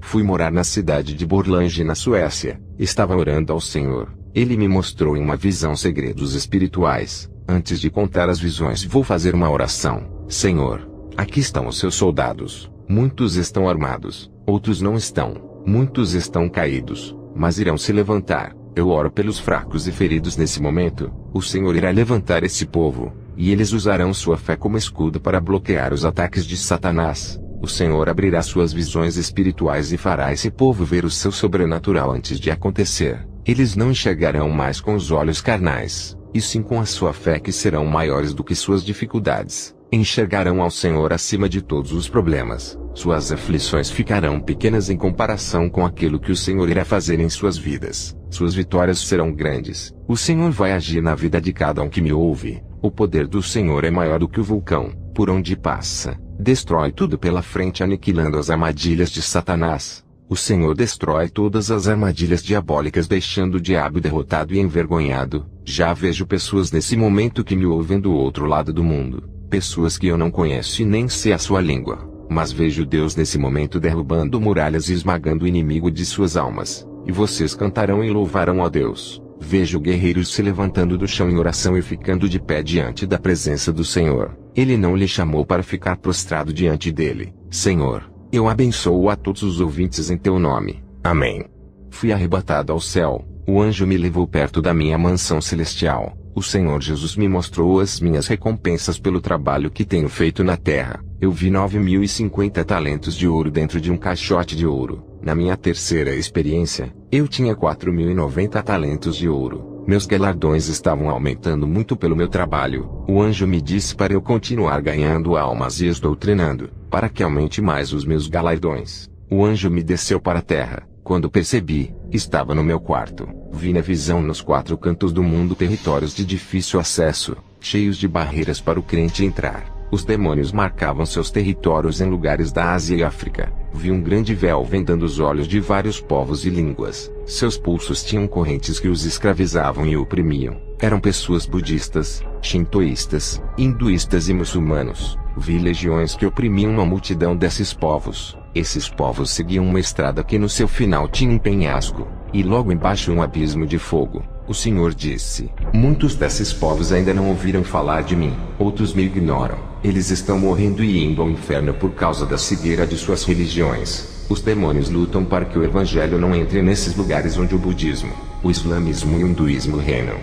Fui morar na cidade de Borlänge, na Suécia. Estava orando ao Senhor. Ele me mostrou em uma visão segredos espirituais. Antes de contar as visões, vou fazer uma oração. Senhor, aqui estão os seus soldados. Muitos estão armados, outros não estão. Muitos estão caídos, mas irão se levantar. Eu oro pelos fracos e feridos nesse momento. O Senhor irá levantar esse povo, e eles usarão sua fé como escudo para bloquear os ataques de Satanás. O Senhor abrirá suas visões espirituais e fará esse povo ver o seu sobrenatural antes de acontecer. Eles não enxergarão mais com os olhos carnais, e sim com a sua fé, que serão maiores do que suas dificuldades. Enxergarão ao Senhor acima de todos os problemas. Suas aflições ficarão pequenas em comparação com aquilo que o Senhor irá fazer em suas vidas. Suas vitórias serão grandes. O Senhor vai agir na vida de cada um que me ouve. O poder do Senhor é maior do que o vulcão, por onde passa. Destrói tudo pela frente, aniquilando as armadilhas de Satanás. O Senhor destrói todas as armadilhas diabólicas, deixando o diabo derrotado e envergonhado. Já vejo pessoas nesse momento que me ouvem do outro lado do mundo. Pessoas que eu não conheço e nem sei a sua língua. Mas vejo Deus nesse momento derrubando muralhas e esmagando o inimigo de suas almas. E vocês cantarão e louvarão a Deus. Vejo guerreiros se levantando do chão em oração e ficando de pé diante da presença do Senhor. Ele não lhe chamou para ficar prostrado diante dele. Senhor, eu abençoo a todos os ouvintes em teu nome. Amém. Fui arrebatado ao céu. O anjo me levou perto da minha mansão celestial. O Senhor Jesus me mostrou as minhas recompensas pelo trabalho que tenho feito na terra. Eu vi 9.050 talentos de ouro dentro de um caixote de ouro. Na minha terceira experiência, eu tinha 4.090 talentos de ouro. Meus galardões estavam aumentando muito pelo meu trabalho. O anjo me disse para eu continuar ganhando almas e estou treinando, para que aumente mais os meus galardões. O anjo me desceu para a terra. Quando percebi, estava no meu quarto. Vi na visão nos 4 cantos do mundo territórios de difícil acesso, cheios de barreiras para o crente entrar. Os demônios marcavam seus territórios em lugares da Ásia e África. Vi um grande véu vendando os olhos de vários povos e línguas. Seus pulsos tinham correntes que os escravizavam e oprimiam. Eram pessoas budistas, shintoístas, hinduístas e muçulmanos. Vi legiões que oprimiam uma multidão desses povos. Esses povos seguiam uma estrada que no seu final tinha um penhasco, e logo embaixo um abismo de fogo. O Senhor disse: muitos desses povos ainda não ouviram falar de mim, outros me ignoram. Eles estão morrendo e indo ao inferno por causa da cegueira de suas religiões. Os demônios lutam para que o evangelho não entre nesses lugares onde o budismo, o islamismo e o hinduísmo reinam.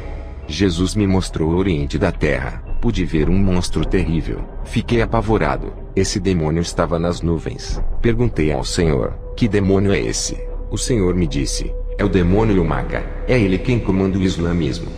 Jesus me mostrou o oriente da terra. Pude ver um monstro terrível. Fiquei apavorado. Esse demônio estava nas nuvens. Perguntei ao Senhor: que demônio é esse? O Senhor me disse: é o demônio Yumaka. É ele quem comanda o islamismo.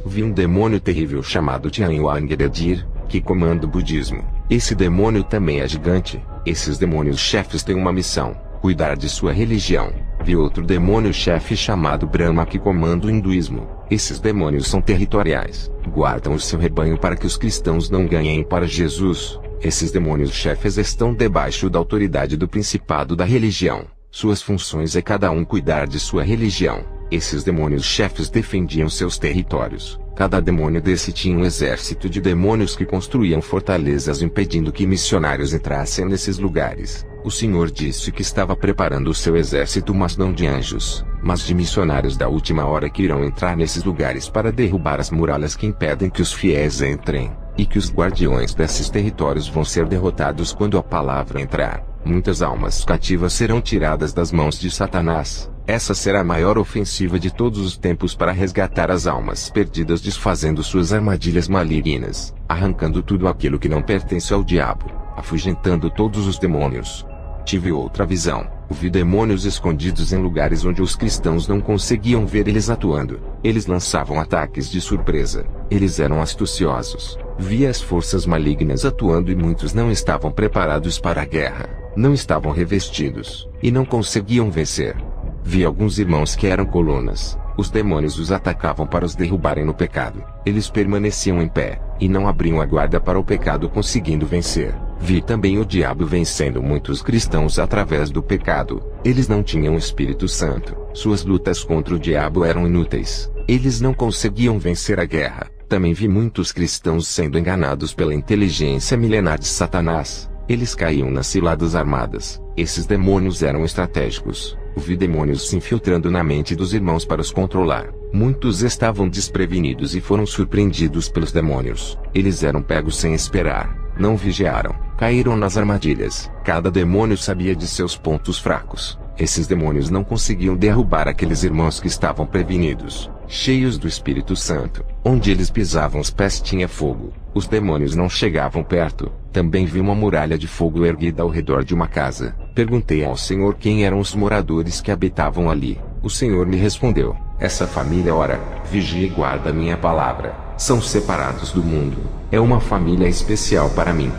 Vi um demônio terrível chamado Tianhuangeredir, que comanda o budismo. Esse demônio também é gigante. Esses demônios chefes têm uma missão: cuidar de sua religião. Vi outro demônio chefe chamado Brahma, que comanda o hinduísmo. Esses demônios são territoriais. Guardam o seu rebanho para que os cristãos não ganhem para Jesus. Esses demônios chefes estão debaixo da autoridade do principado da religião. Suas funções é cada um cuidar de sua religião. Esses demônios chefes defendiam seus territórios. Cada demônio desse tinha um exército de demônios que construíam fortalezas impedindo que missionários entrassem nesses lugares. O Senhor disse que estava preparando o seu exército, mas não de anjos, mas de missionários da última hora que irão entrar nesses lugares para derrubar as muralhas que impedem que os fiéis entrem, e que os guardiões desses territórios vão ser derrotados quando a palavra entrar. Muitas almas cativas serão tiradas das mãos de Satanás. Essa será a maior ofensiva de todos os tempos para resgatar as almas perdidas, desfazendo suas armadilhas malignas, arrancando tudo aquilo que não pertence ao diabo, afugentando todos os demônios. Tive outra visão. Vi demônios escondidos em lugares onde os cristãos não conseguiam ver eles atuando. Eles lançavam ataques de surpresa. Eles eram astuciosos. Vi as forças malignas atuando e muitos não estavam preparados para a guerra. Não estavam revestidos, e não conseguiam vencer. Vi alguns irmãos que eram colunas. Os demônios os atacavam para os derrubarem no pecado. Eles permaneciam em pé, e não abriam a guarda para o pecado, conseguindo vencer. Vi também o diabo vencendo muitos cristãos através do pecado. Eles não tinham o Espírito Santo. Suas lutas contra o diabo eram inúteis. Eles não conseguiam vencer a guerra. Também vi muitos cristãos sendo enganados pela inteligência milenar de Satanás. Eles caíam nas ciladas armadas. Esses demônios eram estratégicos. Vi demônios se infiltrando na mente dos irmãos para os controlar. Muitos estavam desprevenidos e foram surpreendidos pelos demônios. Eles eram pegos sem esperar. Não vigiaram. Caíram nas armadilhas. Cada demônio sabia de seus pontos fracos. Esses demônios não conseguiam derrubar aqueles irmãos que estavam prevenidos, cheios do Espírito Santo. Onde eles pisavam os pés tinha fogo. Os demônios não chegavam perto. Também vi uma muralha de fogo erguida ao redor de uma casa. Perguntei ao Senhor quem eram os moradores que habitavam ali. O Senhor me respondeu: essa família ora, vigia e guarda minha palavra. São separados do mundo. É uma família especial para mim.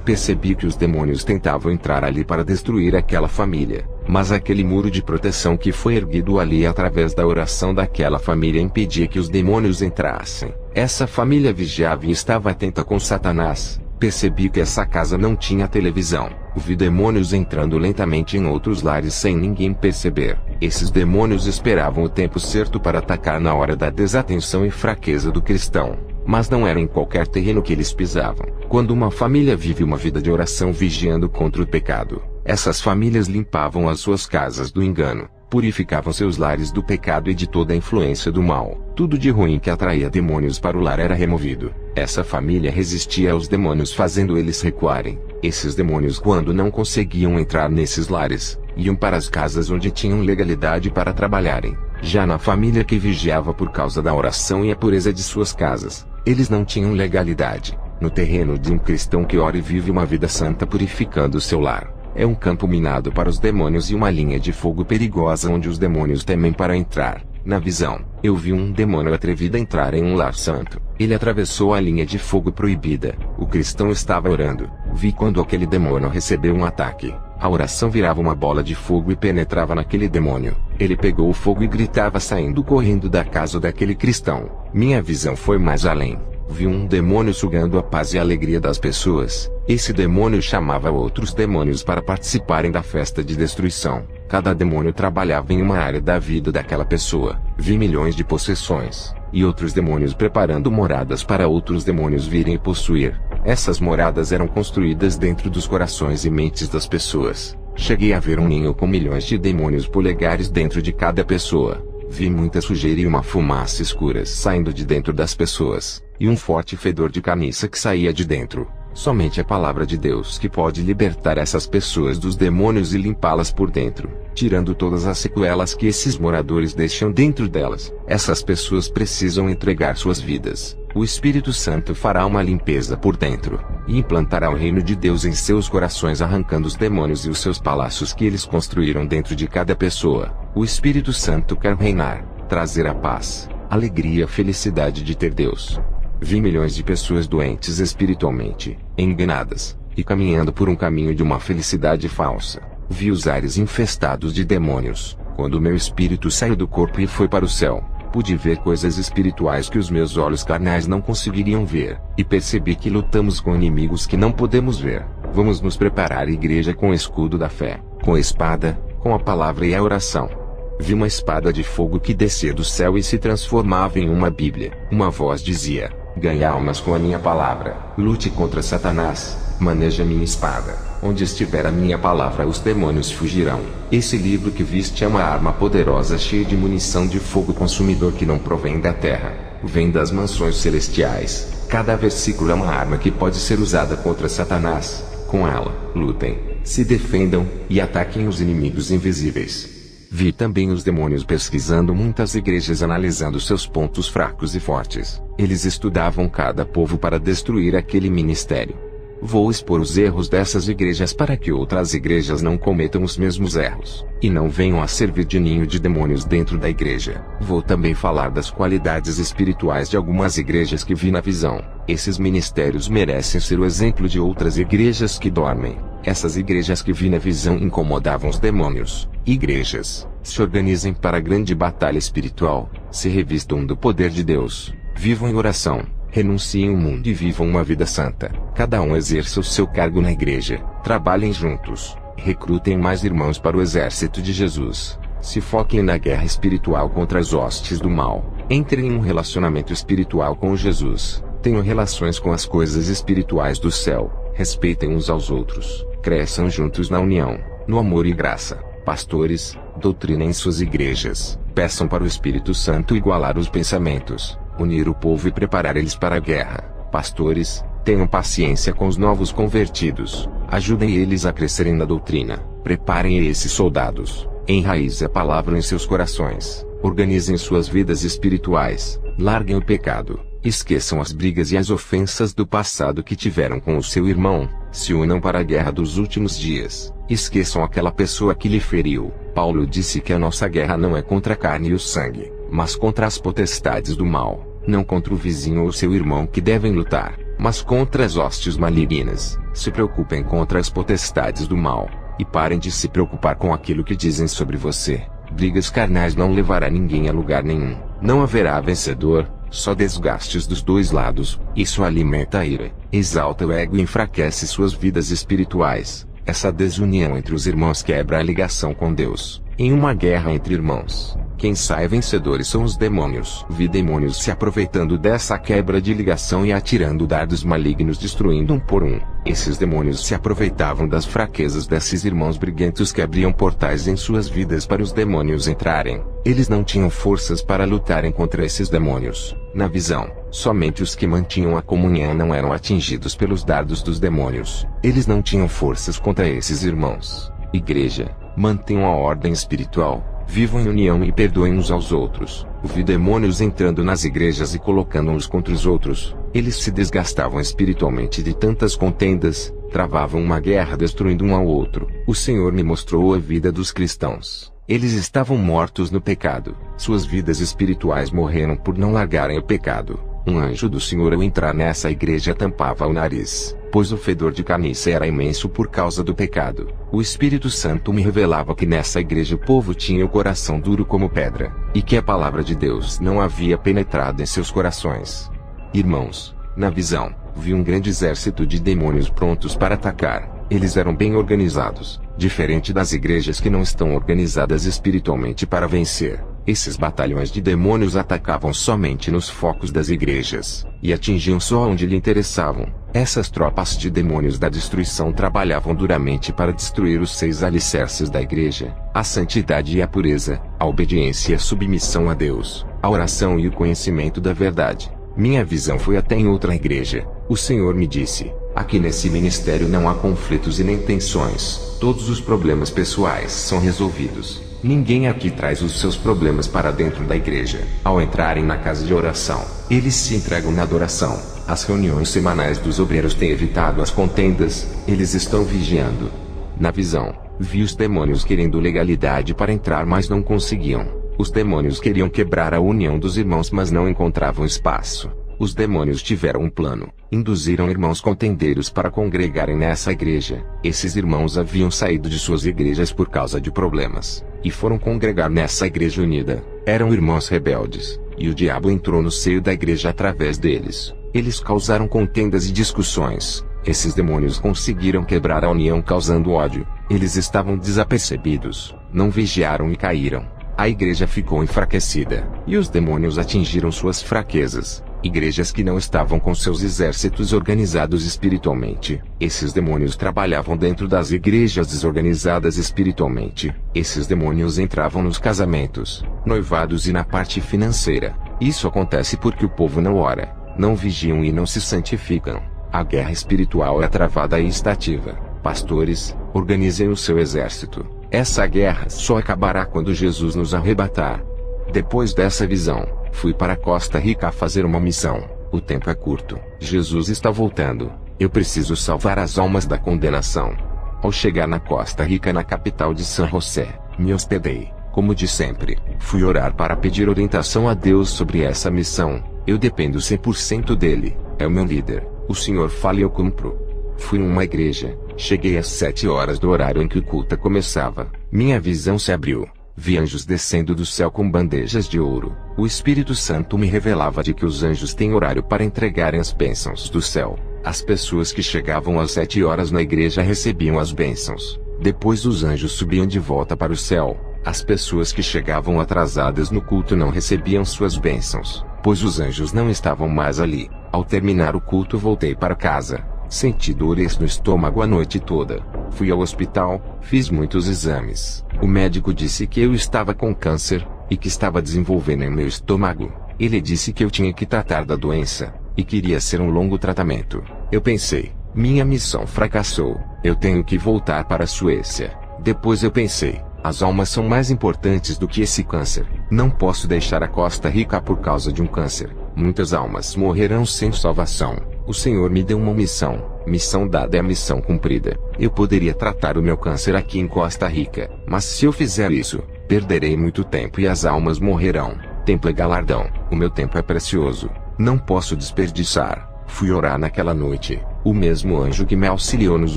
Percebi que os demônios tentavam entrar ali para destruir aquela família, mas aquele muro de proteção que foi erguido ali através da oração daquela família impedia que os demônios entrassem. Essa família vigiava e estava atenta com Satanás. Percebi que essa casa não tinha televisão. Vi demônios entrando lentamente em outros lares sem ninguém perceber. Esses demônios esperavam o tempo certo para atacar na hora da desatenção e fraqueza do cristão. Mas não era em qualquer terreno que eles pisavam. Quando uma família vive uma vida de oração vigiando contra o pecado, essas famílias limpavam as suas casas do engano, purificavam seus lares do pecado e de toda a influência do mal. Tudo de ruim que atraía demônios para o lar era removido. Essa família resistia aos demônios, fazendo eles recuarem. Esses demônios, quando não conseguiam entrar nesses lares, iam para as casas onde tinham legalidade para trabalharem. Já na família que vigiava por causa da oração e a pureza de suas casas, eles não tinham legalidade. No terreno de um cristão que ora e vive uma vida santa purificando seu lar, é um campo minado para os demônios e uma linha de fogo perigosa onde os demônios temem para entrar. Na visão, eu vi um demônio atrevido entrar em um lar santo. Ele atravessou a linha de fogo proibida. O cristão estava orando. Vi quando aquele demônio recebeu um ataque. A oração virava uma bola de fogo e penetrava naquele demônio. Ele pegou o fogo e gritava saindo correndo da casa daquele cristão. Minha visão foi mais além. Vi um demônio sugando a paz e a alegria das pessoas. Esse demônio chamava outros demônios para participarem da festa de destruição. Cada demônio trabalhava em uma área da vida daquela pessoa. Vi milhões de possessões, e outros demônios preparando moradas para outros demônios virem e possuir. Essas moradas eram construídas dentro dos corações e mentes das pessoas. Cheguei a ver um ninho com milhões de demônios polegares dentro de cada pessoa. Vi muita sujeira e uma fumaça escura saindo de dentro das pessoas, e um forte fedor de carniça que saía de dentro. Somente a palavra de Deus que pode libertar essas pessoas dos demônios e limpá-las por dentro, tirando todas as sequelas que esses moradores deixam dentro delas. Essas pessoas precisam entregar suas vidas. O Espírito Santo fará uma limpeza por dentro, e implantará o reino de Deus em seus corações, arrancando os demônios e os seus palácios que eles construíram dentro de cada pessoa. O Espírito Santo quer reinar, trazer a paz, alegria e a felicidade de ter Deus. Vi milhões de pessoas doentes espiritualmente, enganadas, e caminhando por um caminho de uma felicidade falsa. Vi os ares infestados de demônios. Quando o meu espírito saiu do corpo e foi para o céu, pude ver coisas espirituais que os meus olhos carnais não conseguiriam ver, e percebi que lutamos com inimigos que não podemos ver. Vamos nos preparar, igreja, com o escudo da fé, com a espada, com a palavra e a oração. Vi uma espada de fogo que descia do céu e se transformava em uma Bíblia. Uma voz dizia: ganhe almas com a minha palavra, lute contra Satanás, maneje a minha espada. Onde estiver a minha palavra, os demônios fugirão. Esse livro que viste é uma arma poderosa cheia de munição de fogo consumidor que não provém da terra, vem das mansões celestiais. Cada versículo é uma arma que pode ser usada contra Satanás. Com ela, lutem, se defendam, e ataquem os inimigos invisíveis. Vi também os demônios pesquisando muitas igrejas, analisando seus pontos fracos e fortes. Eles estudavam cada povo para destruir aquele ministério. Vou expor os erros dessas igrejas para que outras igrejas não cometam os mesmos erros, e não venham a servir de ninho de demônios dentro da igreja. Vou também falar das qualidades espirituais de algumas igrejas que vi na visão. Esses ministérios merecem ser o exemplo de outras igrejas que dormem. Essas igrejas que vi na visão incomodavam os demônios. Igrejas, se organizem para a grande batalha espiritual, se revistam do poder de Deus, vivam em oração, renunciem ao mundo e vivam uma vida santa. Cada um exerça o seu cargo na igreja, trabalhem juntos, recrutem mais irmãos para o exército de Jesus, se foquem na guerra espiritual contra as hostes do mal, entrem em um relacionamento espiritual com Jesus, Tenham relações com as coisas espirituais do céu. Respeitem uns aos outros. Cresçam juntos na união, no amor e graça. Pastores, doutrinem suas igrejas. Peçam para o Espírito Santo igualar os pensamentos, unir o povo e preparar eles para a guerra. Pastores, tenham paciência com os novos convertidos. Ajudem eles a crescerem na doutrina. Preparem esses soldados. Enraizem a palavra em seus corações. Organizem suas vidas espirituais. Larguem o pecado. Esqueçam as brigas e as ofensas do passado que tiveram com o seu irmão. Se unam para a guerra dos últimos dias. Esqueçam aquela pessoa que lhe feriu. Paulo disse que a nossa guerra não é contra a carne e o sangue, mas contra as potestades do mal. Não contra o vizinho ou seu irmão que devem lutar, mas contra as hostes malignas. Se preocupem contra as potestades do mal. E parem de se preocupar com aquilo que dizem sobre você. Brigas carnais não levará ninguém a lugar nenhum. Não haverá vencedor, só desgastes dos dois lados. Isso alimenta a ira, exalta o ego e enfraquece suas vidas espirituais. Essa desunião entre os irmãos quebra a ligação com Deus. Em uma guerra entre irmãos, quem sai vencedores são os demônios. Vi demônios se aproveitando dessa quebra de ligação e atirando dardos malignos, destruindo um por um. Esses demônios se aproveitavam das fraquezas desses irmãos briguentos que abriam portais em suas vidas para os demônios entrarem. Eles não tinham forças para lutarem contra esses demônios. Na visão, somente os que mantinham a comunhão não eram atingidos pelos dardos dos demônios. Eles não tinham forças contra esses irmãos. Igreja, mantenham a ordem espiritual. Vivam em união e perdoem uns aos outros. Vi demônios entrando nas igrejas e colocando uns contra os outros. Eles se desgastavam espiritualmente de tantas contendas, travavam uma guerra destruindo um ao outro. O Senhor me mostrou a vida dos cristãos. Eles estavam mortos no pecado. Suas vidas espirituais morreram por não largarem o pecado. Um anjo do Senhor ao entrar nessa igreja tampava o nariz, pois o fedor de carniça era imenso por causa do pecado. O Espírito Santo me revelava que nessa igreja o povo tinha o coração duro como pedra, e que a palavra de Deus não havia penetrado em seus corações. Irmãos, na visão, vi um grande exército de demônios prontos para atacar. Eles eram bem organizados, diferente das igrejas que não estão organizadas espiritualmente para vencer. Esses batalhões de demônios atacavam somente nos focos das igrejas, e atingiam só onde lhe interessavam. Essas tropas de demônios da destruição trabalhavam duramente para destruir os 6 alicerces da igreja: a santidade e a pureza, a obediência e a submissão a Deus, a oração e o conhecimento da verdade. Minha visão foi até em outra igreja. O Senhor me disse: aqui nesse ministério não há conflitos e nem tensões. Todos os problemas pessoais são resolvidos. Ninguém aqui traz os seus problemas para dentro da igreja. Ao entrarem na casa de oração, eles se entregam na adoração. As reuniões semanais dos obreiros têm evitado as contendas. Eles estão vigiando. Na visão, vi os demônios querendo legalidade para entrar, mas não conseguiam. Os demônios queriam quebrar a união dos irmãos, mas não encontravam espaço. Os demônios tiveram um plano. Induziram irmãos contendeiros para congregarem nessa igreja. Esses irmãos haviam saído de suas igrejas por causa de problemas, e foram congregar nessa igreja unida. Eram irmãos rebeldes, e o diabo entrou no seio da igreja através deles. Eles causaram contendas e discussões. Esses demônios conseguiram quebrar a união causando ódio. Eles estavam desapercebidos, não vigiaram e caíram. A igreja ficou enfraquecida, e os demônios atingiram suas fraquezas. Igrejas que não estavam com seus exércitos organizados espiritualmente. Esses demônios trabalhavam dentro das igrejas desorganizadas espiritualmente. Esses demônios entravam nos casamentos, noivados e na parte financeira. Isso acontece porque o povo não ora, não vigiam e não se santificam. A guerra espiritual é travada e está ativa. Pastores, organizem o seu exército. Essa guerra só acabará quando Jesus nos arrebatar. Depois dessa visão, fui para Costa Rica a fazer uma missão. O tempo é curto. Jesus está voltando. Eu preciso salvar as almas da condenação. Ao chegar na Costa Rica, na capital de San José, me hospedei, como de sempre. Fui orar para pedir orientação a Deus sobre essa missão. Eu dependo 100% dele. É o meu líder. O Senhor fala e eu cumpro. Fui em uma igreja. Cheguei às 7 horas do horário em que o culto começava. Minha visão se abriu. Vi anjos descendo do céu com bandejas de ouro. O Espírito Santo me revelava de que os anjos têm horário para entregarem as bênçãos do céu. As pessoas que chegavam às 7 horas na igreja recebiam as bênçãos. Depois os anjos subiam de volta para o céu. As pessoas que chegavam atrasadas no culto não recebiam suas bênçãos, pois os anjos não estavam mais ali. Ao terminar o culto voltei para casa. Senti dores no estômago a noite toda. Fui ao hospital, fiz muitos exames. O médico disse que eu estava com câncer, e que estava desenvolvendo em meu estômago. Ele disse que eu tinha que tratar da doença, e queria ser um longo tratamento. Eu pensei, minha missão fracassou, eu tenho que voltar para a Suécia. Depois eu pensei, as almas são mais importantes do que esse câncer. Não posso deixar a Costa Rica por causa de um câncer. Muitas almas morrerão sem salvação. O Senhor me deu uma missão. Missão dada é a missão cumprida. Eu poderia tratar o meu câncer aqui em Costa Rica, mas se eu fizer isso, perderei muito tempo e as almas morrerão. Tempo é galardão. O meu tempo é precioso. Não posso desperdiçar. Fui orar naquela noite. O mesmo anjo que me auxiliou nos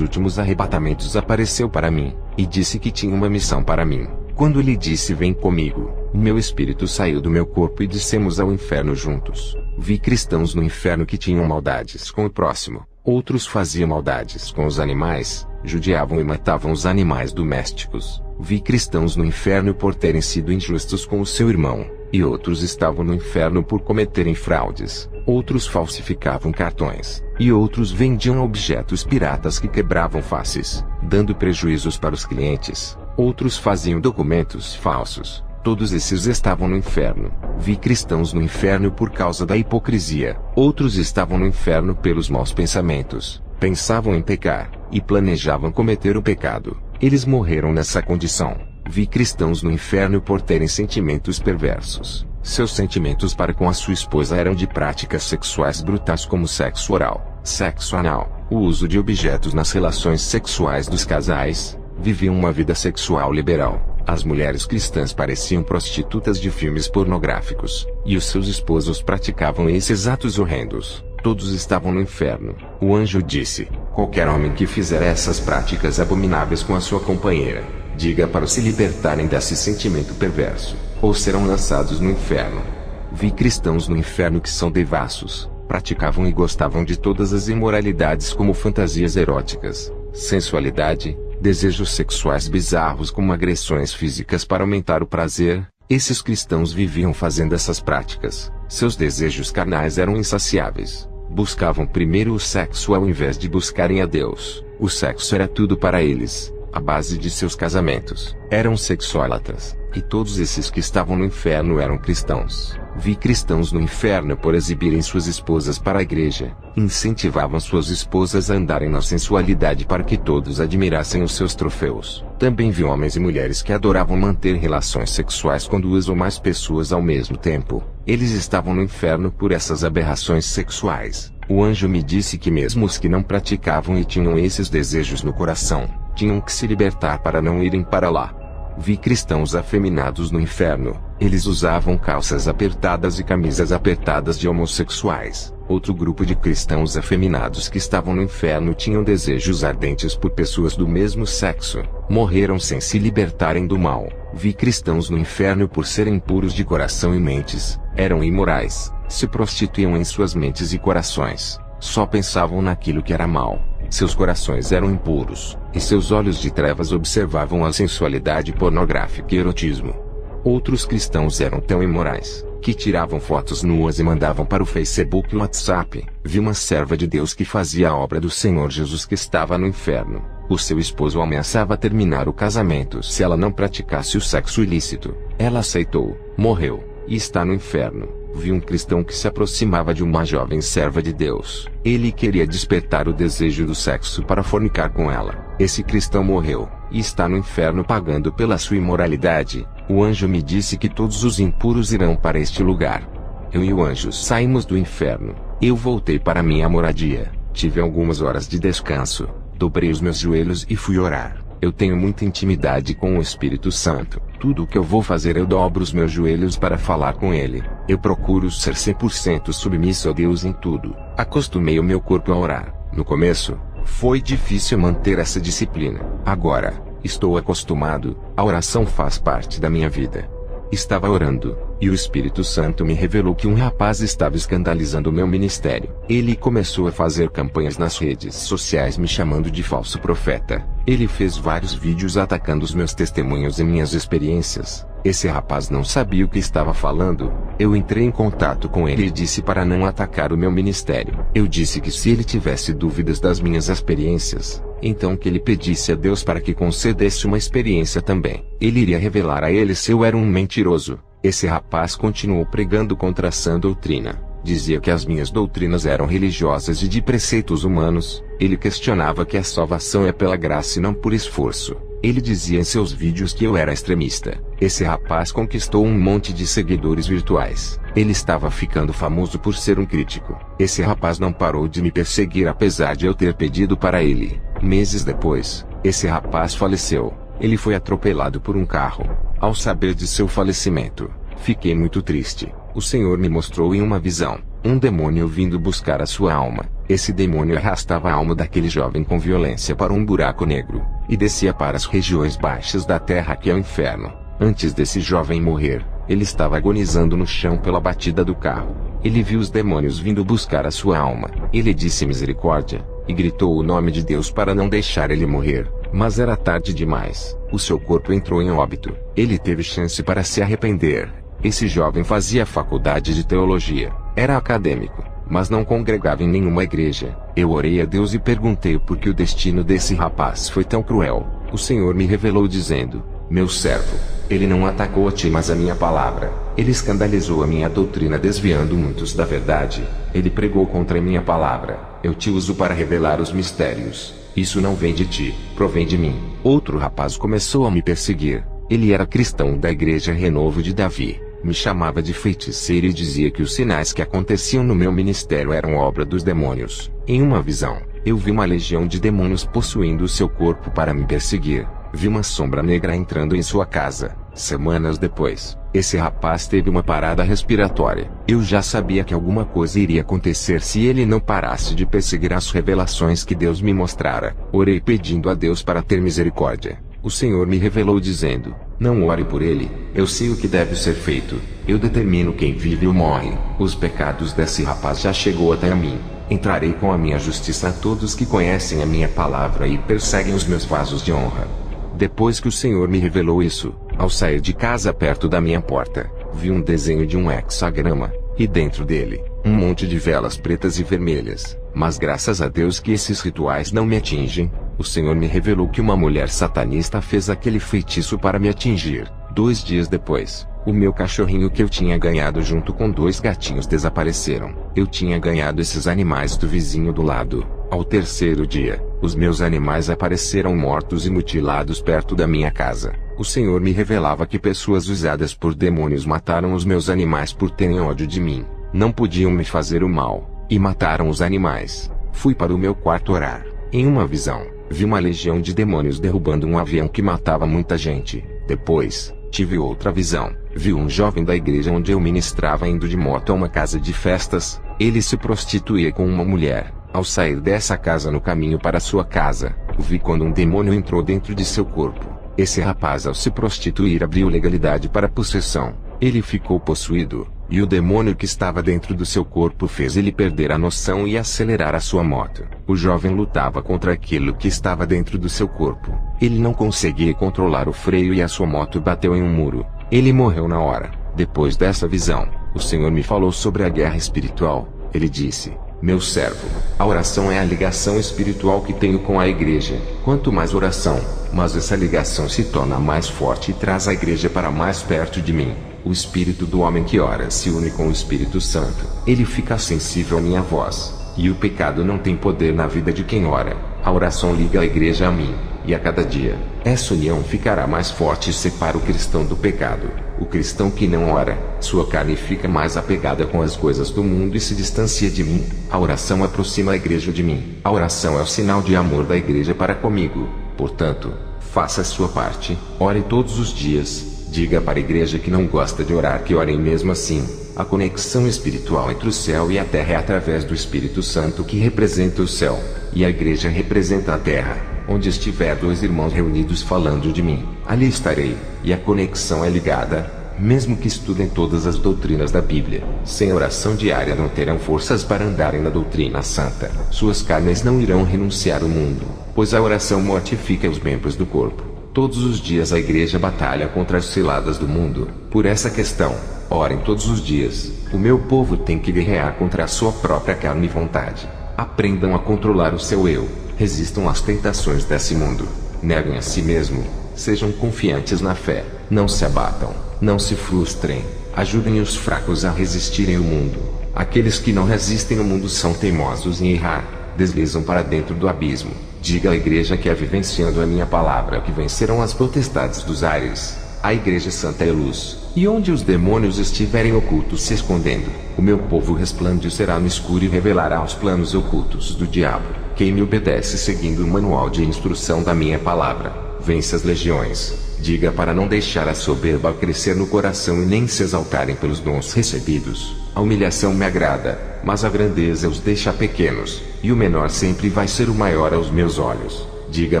últimos arrebatamentos apareceu para mim, e disse que tinha uma missão para mim. Quando ele disse vem comigo, o meu espírito saiu do meu corpo e descemos ao inferno juntos. Vi cristãos no inferno que tinham maldades com o próximo. Outros faziam maldades com os animais, judiavam e matavam os animais domésticos. Vi cristãos no inferno por terem sido injustos com o seu irmão, e outros estavam no inferno por cometerem fraudes. Outros falsificavam cartões, e outros vendiam objetos piratas que quebravam faces, dando prejuízos para os clientes. Outros faziam documentos falsos. Todos esses estavam no inferno. Vi cristãos no inferno por causa da hipocrisia. Outros estavam no inferno pelos maus pensamentos. Pensavam em pecar, e planejavam cometer o pecado. Eles morreram nessa condição. Vi cristãos no inferno por terem sentimentos perversos. Seus sentimentos para com a sua esposa eram de práticas sexuais brutais como sexo oral, sexo anal, o uso de objetos nas relações sexuais dos casais. Viviam uma vida sexual liberal. As mulheres cristãs pareciam prostitutas de filmes pornográficos, e os seus esposos praticavam esses atos horrendos. Todos estavam no inferno. O anjo disse: qualquer homem que fizer essas práticas abomináveis com a sua companheira, diga para se libertarem desse sentimento perverso, ou serão lançados no inferno. Vi cristãos no inferno que são devassos, praticavam e gostavam de todas as imoralidades como fantasias eróticas, sensualidade, desejos sexuais bizarros como agressões físicas para aumentar o prazer. Esses cristãos viviam fazendo essas práticas. Seus desejos carnais eram insaciáveis. Buscavam primeiro o sexo ao invés de buscarem a Deus. O sexo era tudo para eles. A base de seus casamentos. Eram sexólatras. E todos esses que estavam no inferno eram cristãos. Vi cristãos no inferno por exibirem suas esposas para a igreja. Incentivavam suas esposas a andarem na sensualidade para que todos admirassem os seus troféus. Também vi homens e mulheres que adoravam manter relações sexuais com duas ou mais pessoas ao mesmo tempo. Eles estavam no inferno por essas aberrações sexuais. O anjo me disse que mesmo os que não praticavam e tinham esses desejos no coração, tinham que se libertar para não irem para lá. Vi cristãos afeminados no inferno. Eles usavam calças apertadas e camisas apertadas de homossexuais. Outro grupo de cristãos afeminados que estavam no inferno tinham desejos ardentes por pessoas do mesmo sexo. Morreram sem se libertarem do mal. Vi cristãos no inferno por serem puros de coração e mentes. Eram imorais. Se prostituíam em suas mentes e corações. Só pensavam naquilo que era mal. Seus corações eram impuros, e seus olhos de trevas observavam a sensualidade pornográfica e erotismo. Outros cristãos eram tão imorais, que tiravam fotos nuas e mandavam para o Facebook e WhatsApp. Vi uma serva de Deus que fazia a obra do Senhor Jesus que estava no inferno. O seu esposo ameaçava terminar o casamento se ela não praticasse o sexo ilícito. Ela aceitou, morreu, e está no inferno. Vi um cristão que se aproximava de uma jovem serva de Deus. Ele queria despertar o desejo do sexo para fornicar com ela. Esse cristão morreu, e está no inferno pagando pela sua imoralidade. O anjo me disse que todos os impuros irão para este lugar. Eu e o anjo saímos do inferno. Eu voltei para minha moradia. Tive algumas horas de descanso. Dobrei os meus joelhos e fui orar. Eu tenho muita intimidade com o Espírito Santo. Tudo o que eu vou fazer eu dobro os meus joelhos para falar com Ele. Eu procuro ser 100% submisso a Deus em tudo. Acostumei o meu corpo a orar. No começo, foi difícil manter essa disciplina. Agora, estou acostumado. A oração faz parte da minha vida. Estava orando, e o Espírito Santo me revelou que um rapaz estava escandalizando o meu ministério. Ele começou a fazer campanhas nas redes sociais me chamando de falso profeta. Ele fez vários vídeos atacando os meus testemunhos e minhas experiências. Esse rapaz não sabia o que estava falando. Eu entrei em contato com ele e disse para não atacar o meu ministério. Eu disse que se ele tivesse dúvidas das minhas experiências, então que ele pedisse a Deus para que concedesse uma experiência também. Ele iria revelar a ele se eu era um mentiroso. Esse rapaz continuou pregando contra a sã doutrina. Dizia que as minhas doutrinas eram religiosas e de preceitos humanos. Ele questionava que a salvação é pela graça e não por esforço. Ele dizia em seus vídeos que eu era extremista. Esse rapaz conquistou um monte de seguidores virtuais. Ele estava ficando famoso por ser um crítico. Esse rapaz não parou de me perseguir apesar de eu ter pedido para ele. Meses depois, esse rapaz faleceu. Ele foi atropelado por um carro. Ao saber de seu falecimento, fiquei muito triste. O Senhor me mostrou em uma visão um demônio vindo buscar a sua alma. Esse demônio arrastava a alma daquele jovem com violência para um buraco negro, e descia para as regiões baixas da terra que é o inferno. Antes desse jovem morrer, ele estava agonizando no chão pela batida do carro. Ele viu os demônios vindo buscar a sua alma. Ele disse misericórdia, e gritou o nome de Deus para não deixar ele morrer. Mas era tarde demais. O seu corpo entrou em óbito. Ele teve chance para se arrepender. Esse jovem fazia faculdade de teologia. Era acadêmico, mas não congregava em nenhuma igreja. Eu orei a Deus e perguntei por que o destino desse rapaz foi tão cruel. O Senhor me revelou dizendo: meu servo, ele não atacou a ti mas a minha palavra. Ele escandalizou a minha doutrina desviando muitos da verdade. Ele pregou contra a minha palavra. Eu te uso para revelar os mistérios. Isso não vem de ti, provém de mim. Outro rapaz começou a me perseguir. Ele era cristão da igreja Renovo de Davi. Me chamava de feiticeiro e dizia que os sinais que aconteciam no meu ministério eram obra dos demônios. Em uma visão, eu vi uma legião de demônios possuindo o seu corpo para me perseguir. Vi uma sombra negra entrando em sua casa. Semanas depois, esse rapaz teve uma parada respiratória. Eu já sabia que alguma coisa iria acontecer se ele não parasse de perseguir as revelações que Deus me mostrara. Orei pedindo a Deus para ter misericórdia. O Senhor me revelou dizendo: não ore por ele, eu sei o que deve ser feito. Eu determino quem vive ou morre. Os pecados desse rapaz já chegou até a mim. Entrarei com a minha justiça a todos que conhecem a minha palavra e perseguem os meus vasos de honra. Depois que o Senhor me revelou isso, ao sair de casa perto da minha porta, vi um desenho de um hexagrama, e dentro dele, um monte de velas pretas e vermelhas. Mas graças a Deus que esses rituais não me atingem. O Senhor me revelou que uma mulher satanista fez aquele feitiço para me atingir. 2 dias depois, o meu cachorrinho que eu tinha ganhado junto com 2 gatinhos desapareceram. Eu tinha ganhado esses animais do vizinho do lado. Ao 3º dia, os meus animais apareceram mortos e mutilados perto da minha casa. O Senhor me revelava que pessoas usadas por demônios mataram os meus animais por terem ódio de mim. Não podiam me fazer o mal, e mataram os animais. Fui para o meu quarto orar. Em uma visão, vi uma legião de demônios derrubando um avião que matava muita gente. Depois, tive outra visão. Vi um jovem da igreja onde eu ministrava indo de moto a uma casa de festas. Ele se prostituía com uma mulher. Ao sair dessa casa no caminho para sua casa, vi quando um demônio entrou dentro de seu corpo. Esse rapaz, ao se prostituir, abriu legalidade para possessão. Ele ficou possuído, e o demônio que estava dentro do seu corpo fez ele perder a noção e acelerar a sua moto. O jovem lutava contra aquilo que estava dentro do seu corpo. Ele não conseguia controlar o freio e a sua moto bateu em um muro. Ele morreu na hora. Depois dessa visão, o Senhor me falou sobre a guerra espiritual. Ele disse: meu servo, a oração é a ligação espiritual que tenho com a igreja. Quanto mais oração, mas essa ligação se torna mais forte e traz a igreja para mais perto de mim. O espírito do homem que ora se une com o Espírito Santo. Ele fica sensível à minha voz. E o pecado não tem poder na vida de quem ora. A oração liga a igreja a mim, e a cada dia, essa união ficará mais forte e separa o cristão do pecado. O cristão que não ora, sua carne fica mais apegada com as coisas do mundo e se distancia de mim. A oração aproxima a igreja de mim. A oração é o sinal de amor da igreja para comigo. Portanto, faça a sua parte, ore todos os dias. Diga para a igreja que não gosta de orar que orem mesmo assim. A conexão espiritual entre o céu e a terra é através do Espírito Santo que representa o céu, e a igreja representa a terra. Onde estiver 2 irmãos reunidos falando de mim, ali estarei, e a conexão é ligada. mesmo que estudem todas as doutrinas da Bíblia, sem oração diária não terão forças para andarem na doutrina santa. Suas carnes não irão renunciar ao mundo, pois a oração mortifica os membros do corpo. Todos os dias a igreja batalha contra as ciladas do mundo. Por essa questão, orem todos os dias. O meu povo tem que guerrear contra a sua própria carne e vontade. Aprendam a controlar o seu eu. Resistam às tentações desse mundo. Neguem a si mesmo. Sejam confiantes na fé. Não se abatam. Não se frustrem. Ajudem os fracos a resistirem ao mundo. Aqueles que não resistem ao mundo são teimosos em errar. Deslizam para dentro do abismo. Diga à igreja que é vivenciando a minha palavra que vencerão as potestades dos ares. A igreja santa é luz, e onde os demônios estiverem ocultos se escondendo, o meu povo resplandecerá no escuro e revelará os planos ocultos do diabo. Quem me obedece seguindo o manual de instrução da minha palavra, vence as legiões. Diga para não deixar a soberba crescer no coração e nem se exaltarem pelos dons recebidos. A humilhação me agrada, mas a grandeza os deixa pequenos, e o menor sempre vai ser o maior aos meus olhos. Diga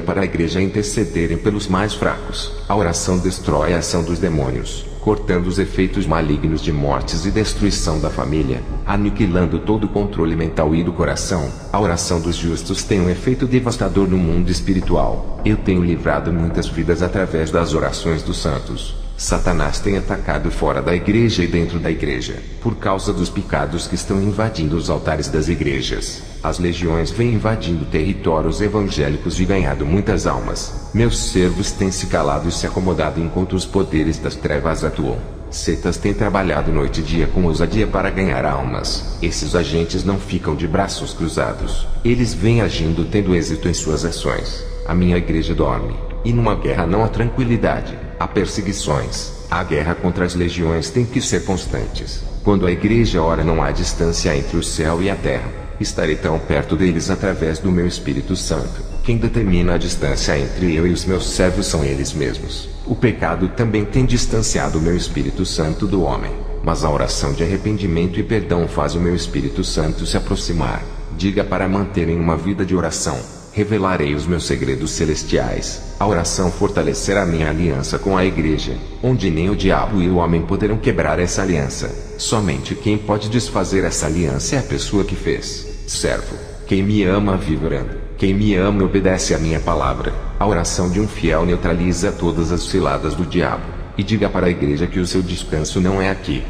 para a igreja intercederem pelos mais fracos. A oração destrói a ação dos demônios, cortando os efeitos malignos de mortes e destruição da família, aniquilando todo o controle mental e do coração. A oração dos justos tem um efeito devastador no mundo espiritual. Eu tenho livrado muitas vidas através das orações dos santos. Satanás tem atacado fora da igreja e dentro da igreja, por causa dos pecados que estão invadindo os altares das igrejas. As legiões vêm invadindo territórios evangélicos e ganhado muitas almas. Meus servos têm se calado e se acomodado enquanto os poderes das trevas atuam. Setas têm trabalhado noite e dia com ousadia para ganhar almas. Esses agentes não ficam de braços cruzados. Eles vêm agindo tendo êxito em suas ações. A minha igreja dorme. E numa guerra não há tranquilidade, há perseguições. A guerra contra as legiões tem que ser constantes. Quando a igreja ora não há distância entre o céu e a terra. Estarei tão perto deles através do meu Espírito Santo. Quem determina a distância entre eu e os meus servos são eles mesmos. O pecado também tem distanciado o meu Espírito Santo do homem. Mas a oração de arrependimento e perdão faz o meu Espírito Santo se aproximar. Diga para manterem uma vida de oração. Revelarei os meus segredos celestiais. A oração fortalecerá minha aliança com a igreja, onde nem o diabo e o homem poderão quebrar essa aliança. Somente quem pode desfazer essa aliança é a pessoa que fez. Servo, quem me ama vive orando. Quem me ama obedece à minha palavra. A oração de um fiel neutraliza todas as ciladas do diabo. E diga para a igreja que o seu descanso não é aqui.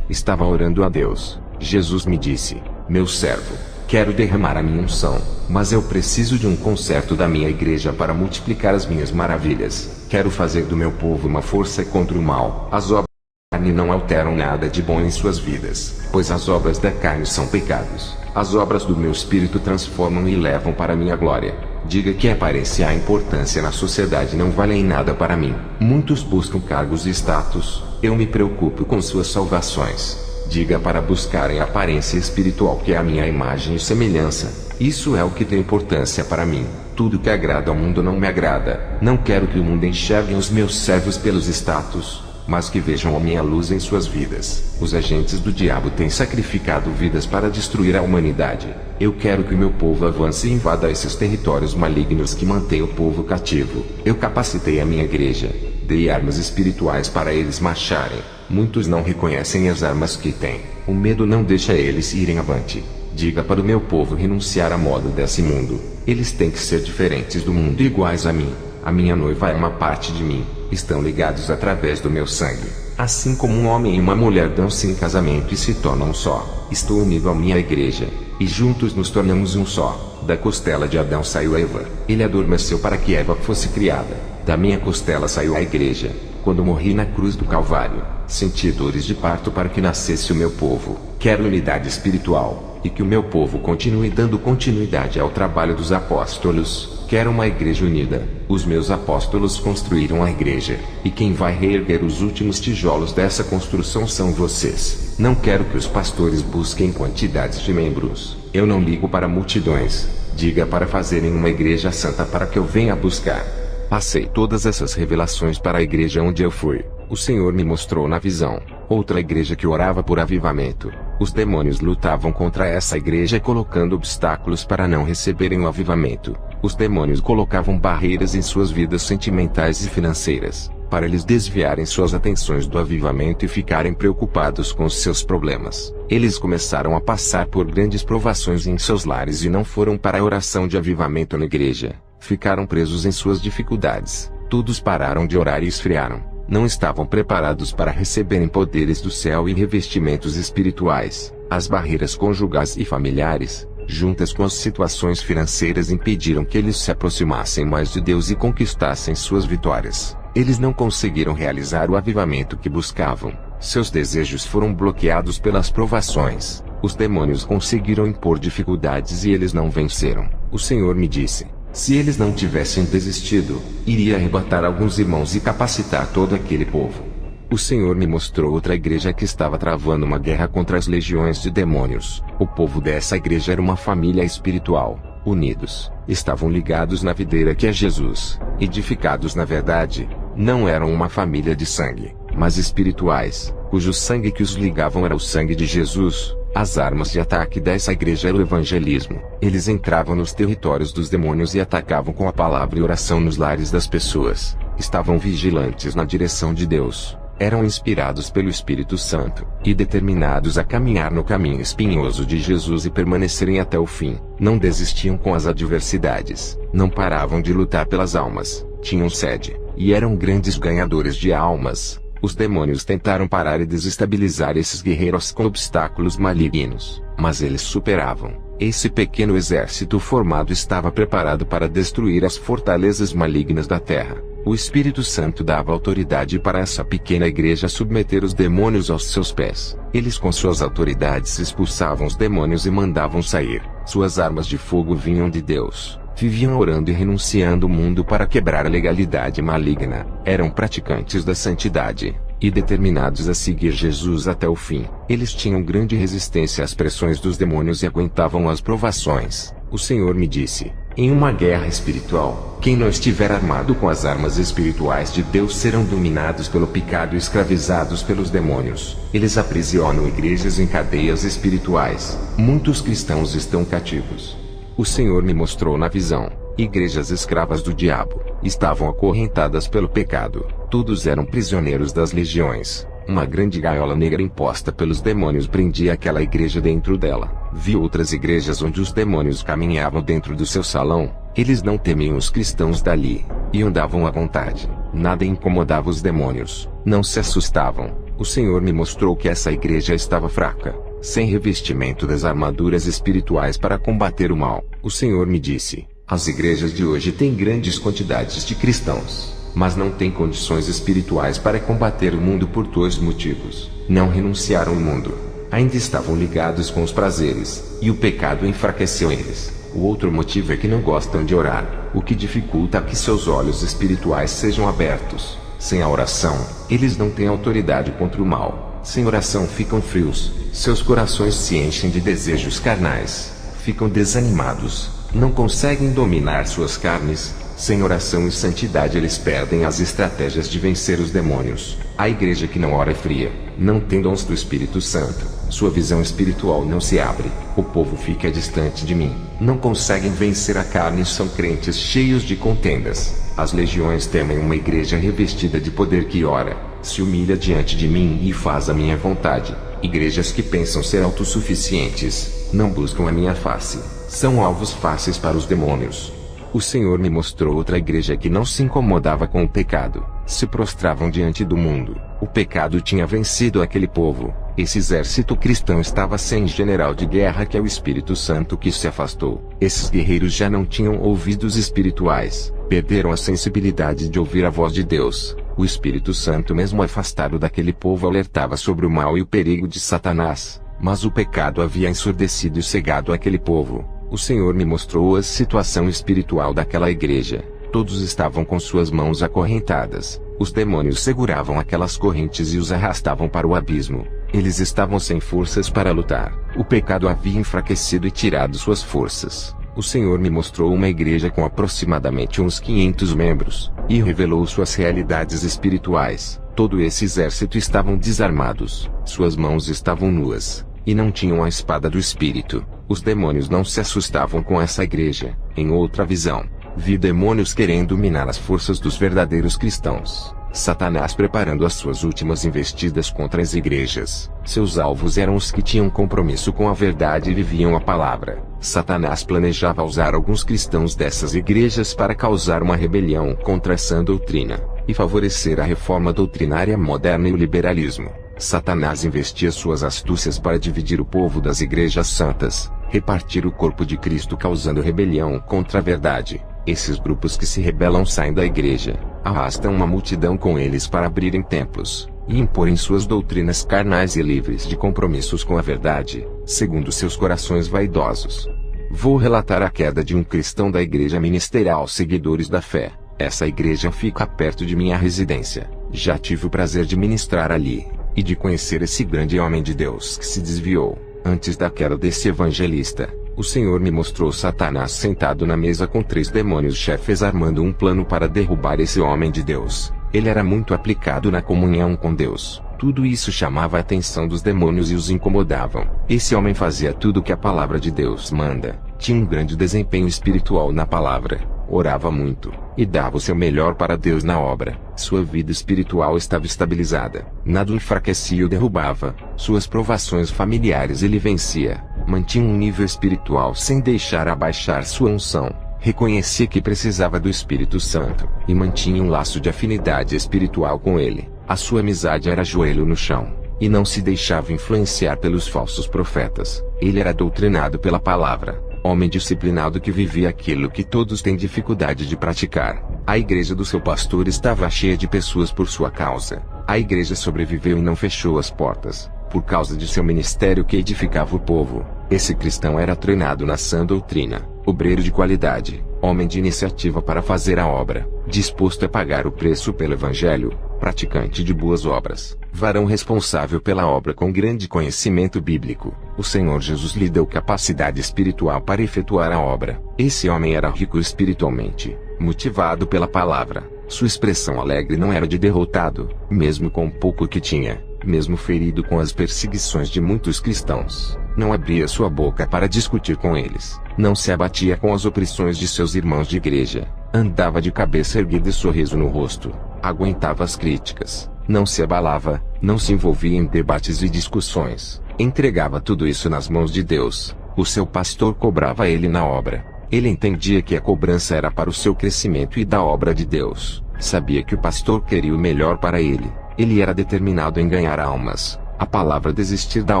Estava orando a Deus. Jesus me disse: meu servo, quero derramar a minha unção, mas eu preciso de um conserto da minha igreja para multiplicar as minhas maravilhas. Quero fazer do meu povo uma força contra o mal. As obras da carne não alteram nada de bom em suas vidas, pois as obras da carne são pecados. As obras do meu espírito transformam e levam para a minha glória. Diga que a aparência e a importância na sociedade não valem nada para mim. Muitos buscam cargos e status. Eu me preocupo com suas salvações. Diga para buscarem a aparência espiritual que é a minha imagem e semelhança. Isso é o que tem importância para mim. Tudo que agrada ao mundo não me agrada. Não quero que o mundo enxergue os meus servos pelos status, mas que vejam a minha luz em suas vidas. Os agentes do diabo têm sacrificado vidas para destruir a humanidade. Eu quero que o meu povo avance e invada esses territórios malignos que mantêm o povo cativo. Eu capacitei a minha igreja. Dei armas espirituais para eles marcharem. Muitos não reconhecem as armas que têm. O medo não deixa eles irem avante. Diga para o meu povo renunciar à moda desse mundo. Eles têm que ser diferentes do mundo e iguais a mim. A minha noiva é uma parte de mim. Estão ligados através do meu sangue. Assim como um homem e uma mulher dão-se em casamento e se tornam um só. Estou unido à minha igreja. E juntos nos tornamos um só. Da costela de Adão saiu Eva. Ele adormeceu para que Eva fosse criada. Da minha costela saiu a igreja. Quando morri na cruz do Calvário, senti dores de parto para que nascesse o meu povo. Quero unidade espiritual, e que o meu povo continue dando continuidade ao trabalho dos apóstolos. Quero uma igreja unida. Os meus apóstolos construíram a igreja, e quem vai reerguer os últimos tijolos dessa construção são vocês. Não quero que os pastores busquem quantidades de membros. Eu não ligo para multidões. Diga para fazerem uma igreja santa para que eu venha buscar. Passei todas essas revelações para a igreja onde eu fui. O Senhor me mostrou na visão outra igreja que orava por avivamento. Os demônios lutavam contra essa igreja colocando obstáculos para não receberem o avivamento. Os demônios colocavam barreiras em suas vidas sentimentais e financeiras. para eles desviarem suas atenções do avivamento e ficarem preocupados com os seus problemas. Eles começaram a passar por grandes provações em seus lares e não foram para a oração de avivamento na igreja. Ficaram presos em suas dificuldades. Todos pararam de orar e esfriaram. Não estavam preparados para receberem poderes do céu e revestimentos espirituais. As barreiras conjugais e familiares, juntas com as situações financeiras, impediram que eles se aproximassem mais de Deus e conquistassem suas vitórias. Eles não conseguiram realizar o avivamento que buscavam. Seus desejos foram bloqueados pelas provações. Os demônios conseguiram impor dificuldades e eles não venceram. O Senhor me disse: se eles não tivessem desistido, iria arrebatar alguns irmãos e capacitar todo aquele povo. O Senhor me mostrou outra igreja que estava travando uma guerra contra as legiões de demônios. O povo dessa igreja era uma família espiritual, unidos, estavam ligados na videira que é Jesus, edificados na verdade. Não eram uma família de sangue, mas espirituais, cujo sangue que os ligavam era o sangue de Jesus. As armas de ataque dessa igreja era o evangelismo. Eles entravam nos territórios dos demônios e atacavam com a palavra e oração nos lares das pessoas. Estavam vigilantes na direção de Deus. Eram inspirados pelo Espírito Santo, e determinados a caminhar no caminho espinhoso de Jesus e permanecerem até o fim. Não desistiam com as adversidades, não paravam de lutar pelas almas, tinham sede, e eram grandes ganhadores de almas. Os demônios tentaram parar e desestabilizar esses guerreiros com obstáculos malignos, mas eles superavam. Esse pequeno exército formado estava preparado para destruir as fortalezas malignas da terra. O Espírito Santo dava autoridade para essa pequena igreja submeter os demônios aos seus pés. Eles com suas autoridades expulsavam os demônios e mandavam sair. Suas armas de fogo vinham de Deus. Viviam orando e renunciando o mundo para quebrar a legalidade maligna. Eram praticantes da santidade, e determinados a seguir Jesus até o fim. Eles tinham grande resistência às pressões dos demônios e aguentavam as provações. O Senhor me disse: em uma guerra espiritual, quem não estiver armado com as armas espirituais de Deus serão dominados pelo pecado e escravizados pelos demônios. Eles aprisionam igrejas em cadeias espirituais. Muitos cristãos estão cativos. O Senhor me mostrou na visão: igrejas escravas do diabo, estavam acorrentadas pelo pecado. Todos eram prisioneiros das legiões. Uma grande gaiola negra imposta pelos demônios prendia aquela igreja dentro dela. Vi outras igrejas onde os demônios caminhavam dentro do seu salão. Eles não temiam os cristãos dali, e andavam à vontade. Nada incomodava os demônios, não se assustavam. O Senhor me mostrou que essa igreja estava fraca, sem revestimento das armaduras espirituais para combater o mal. O Senhor me disse: as igrejas de hoje têm grandes quantidades de cristãos, mas não têm condições espirituais para combater o mundo por dois motivos. Não renunciaram ao mundo. Ainda estavam ligados com os prazeres, e o pecado enfraqueceu eles. O outro motivo é que não gostam de orar, o que dificulta que seus olhos espirituais sejam abertos. Sem a oração, eles não têm autoridade contra o mal. Sem oração ficam frios, seus corações se enchem de desejos carnais, ficam desanimados, não conseguem dominar suas carnes. Sem oração e santidade eles perdem as estratégias de vencer os demônios. A igreja que não ora é fria, não tem dons do Espírito Santo, sua visão espiritual não se abre, o povo fica distante de mim, não conseguem vencer a carne e são crentes cheios de contendas. As legiões temem uma igreja revestida de poder que ora, se humilha diante de mim e faz a minha vontade. Igrejas que pensam ser autossuficientes, não buscam a minha face, são alvos fáceis para os demônios. O Senhor me mostrou outra igreja que não se incomodava com o pecado, se prostravam diante do mundo. O pecado tinha vencido aquele povo. Esse exército cristão estava sem general de guerra, que é o Espírito Santo, que se afastou. Esses guerreiros já não tinham ouvidos espirituais, perderam a sensibilidade de ouvir a voz de Deus. O Espírito Santo, mesmo afastado daquele povo, alertava sobre o mal e o perigo de Satanás, mas o pecado havia ensurdecido e cegado aquele povo. O Senhor me mostrou a situação espiritual daquela igreja. Todos estavam com suas mãos acorrentadas. Os demônios seguravam aquelas correntes e os arrastavam para o abismo. Eles estavam sem forças para lutar. O pecado havia enfraquecido e tirado suas forças. O Senhor me mostrou uma igreja com aproximadamente uns 500 membros, e revelou suas realidades espirituais. Todo esse exército estavam desarmados. Suas mãos estavam nuas, e não tinham a espada do Espírito. Os demônios não se assustavam com essa igreja. Em outra visão, vi demônios querendo dominar as forças dos verdadeiros cristãos. Satanás preparando as suas últimas investidas contra as igrejas. Seus alvos eram os que tinham compromisso com a verdade e viviam a palavra. Satanás planejava usar alguns cristãos dessas igrejas para causar uma rebelião contra a sã doutrina, e favorecer a reforma doutrinária moderna e o liberalismo. Satanás investia suas astúcias para dividir o povo das igrejas santas, repartir o corpo de Cristo causando rebelião contra a verdade. Esses grupos que se rebelam saem da igreja, arrastam uma multidão com eles para abrirem templos, e imporem suas doutrinas carnais e livres de compromissos com a verdade, segundo seus corações vaidosos. Vou relatar a queda de um cristão da igreja ministerial Seguidores da Fé. Essa igreja fica perto de minha residência. Já tive o prazer de ministrar ali, e de conhecer esse grande homem de Deus que se desviou. Antes da queda desse evangelista, o Senhor me mostrou Satanás sentado na mesa com 3 demônios chefes armando um plano para derrubar esse homem de Deus. Ele era muito aplicado na comunhão com Deus. Tudo isso chamava a atenção dos demônios e os incomodavam. Esse homem fazia tudo o que a palavra de Deus manda. Tinha um grande desempenho espiritual na palavra. Orava muito, e dava o seu melhor para Deus na obra. Sua vida espiritual estava estabilizada. Nada o enfraquecia ou derrubava. Suas provações familiares ele vencia. Mantinha um nível espiritual sem deixar abaixar sua unção. Reconhecia que precisava do Espírito Santo, e mantinha um laço de afinidade espiritual com ele. A sua amizade era joelho no chão, e não se deixava influenciar pelos falsos profetas. Ele era doutrinado pela palavra. Homem disciplinado que vivia aquilo que todos têm dificuldade de praticar. A igreja do seu pastor estava cheia de pessoas por sua causa. A igreja sobreviveu e não fechou as portas, por causa de seu ministério que edificava o povo. Esse cristão era treinado na sã doutrina, obreiro de qualidade, homem de iniciativa para fazer a obra, disposto a pagar o preço pelo evangelho, praticante de boas obras, varão responsável pela obra com grande conhecimento bíblico. O Senhor Jesus lhe deu capacidade espiritual para efetuar a obra. Esse homem era rico espiritualmente, motivado pela palavra. Sua expressão alegre não era de derrotado, mesmo com o pouco que tinha. Mesmo ferido com as perseguições de muitos cristãos, não abria sua boca para discutir com eles. Não se abatia com as opressões de seus irmãos de igreja. Andava de cabeça erguida e sorriso no rosto. Aguentava as críticas. Não se abalava, não se envolvia em debates e discussões. Entregava tudo isso nas mãos de Deus. O seu pastor cobrava ele na obra. Ele entendia que a cobrança era para o seu crescimento e da obra de Deus. Sabia que o pastor queria o melhor para ele. Ele era determinado em ganhar almas. A palavra desistir da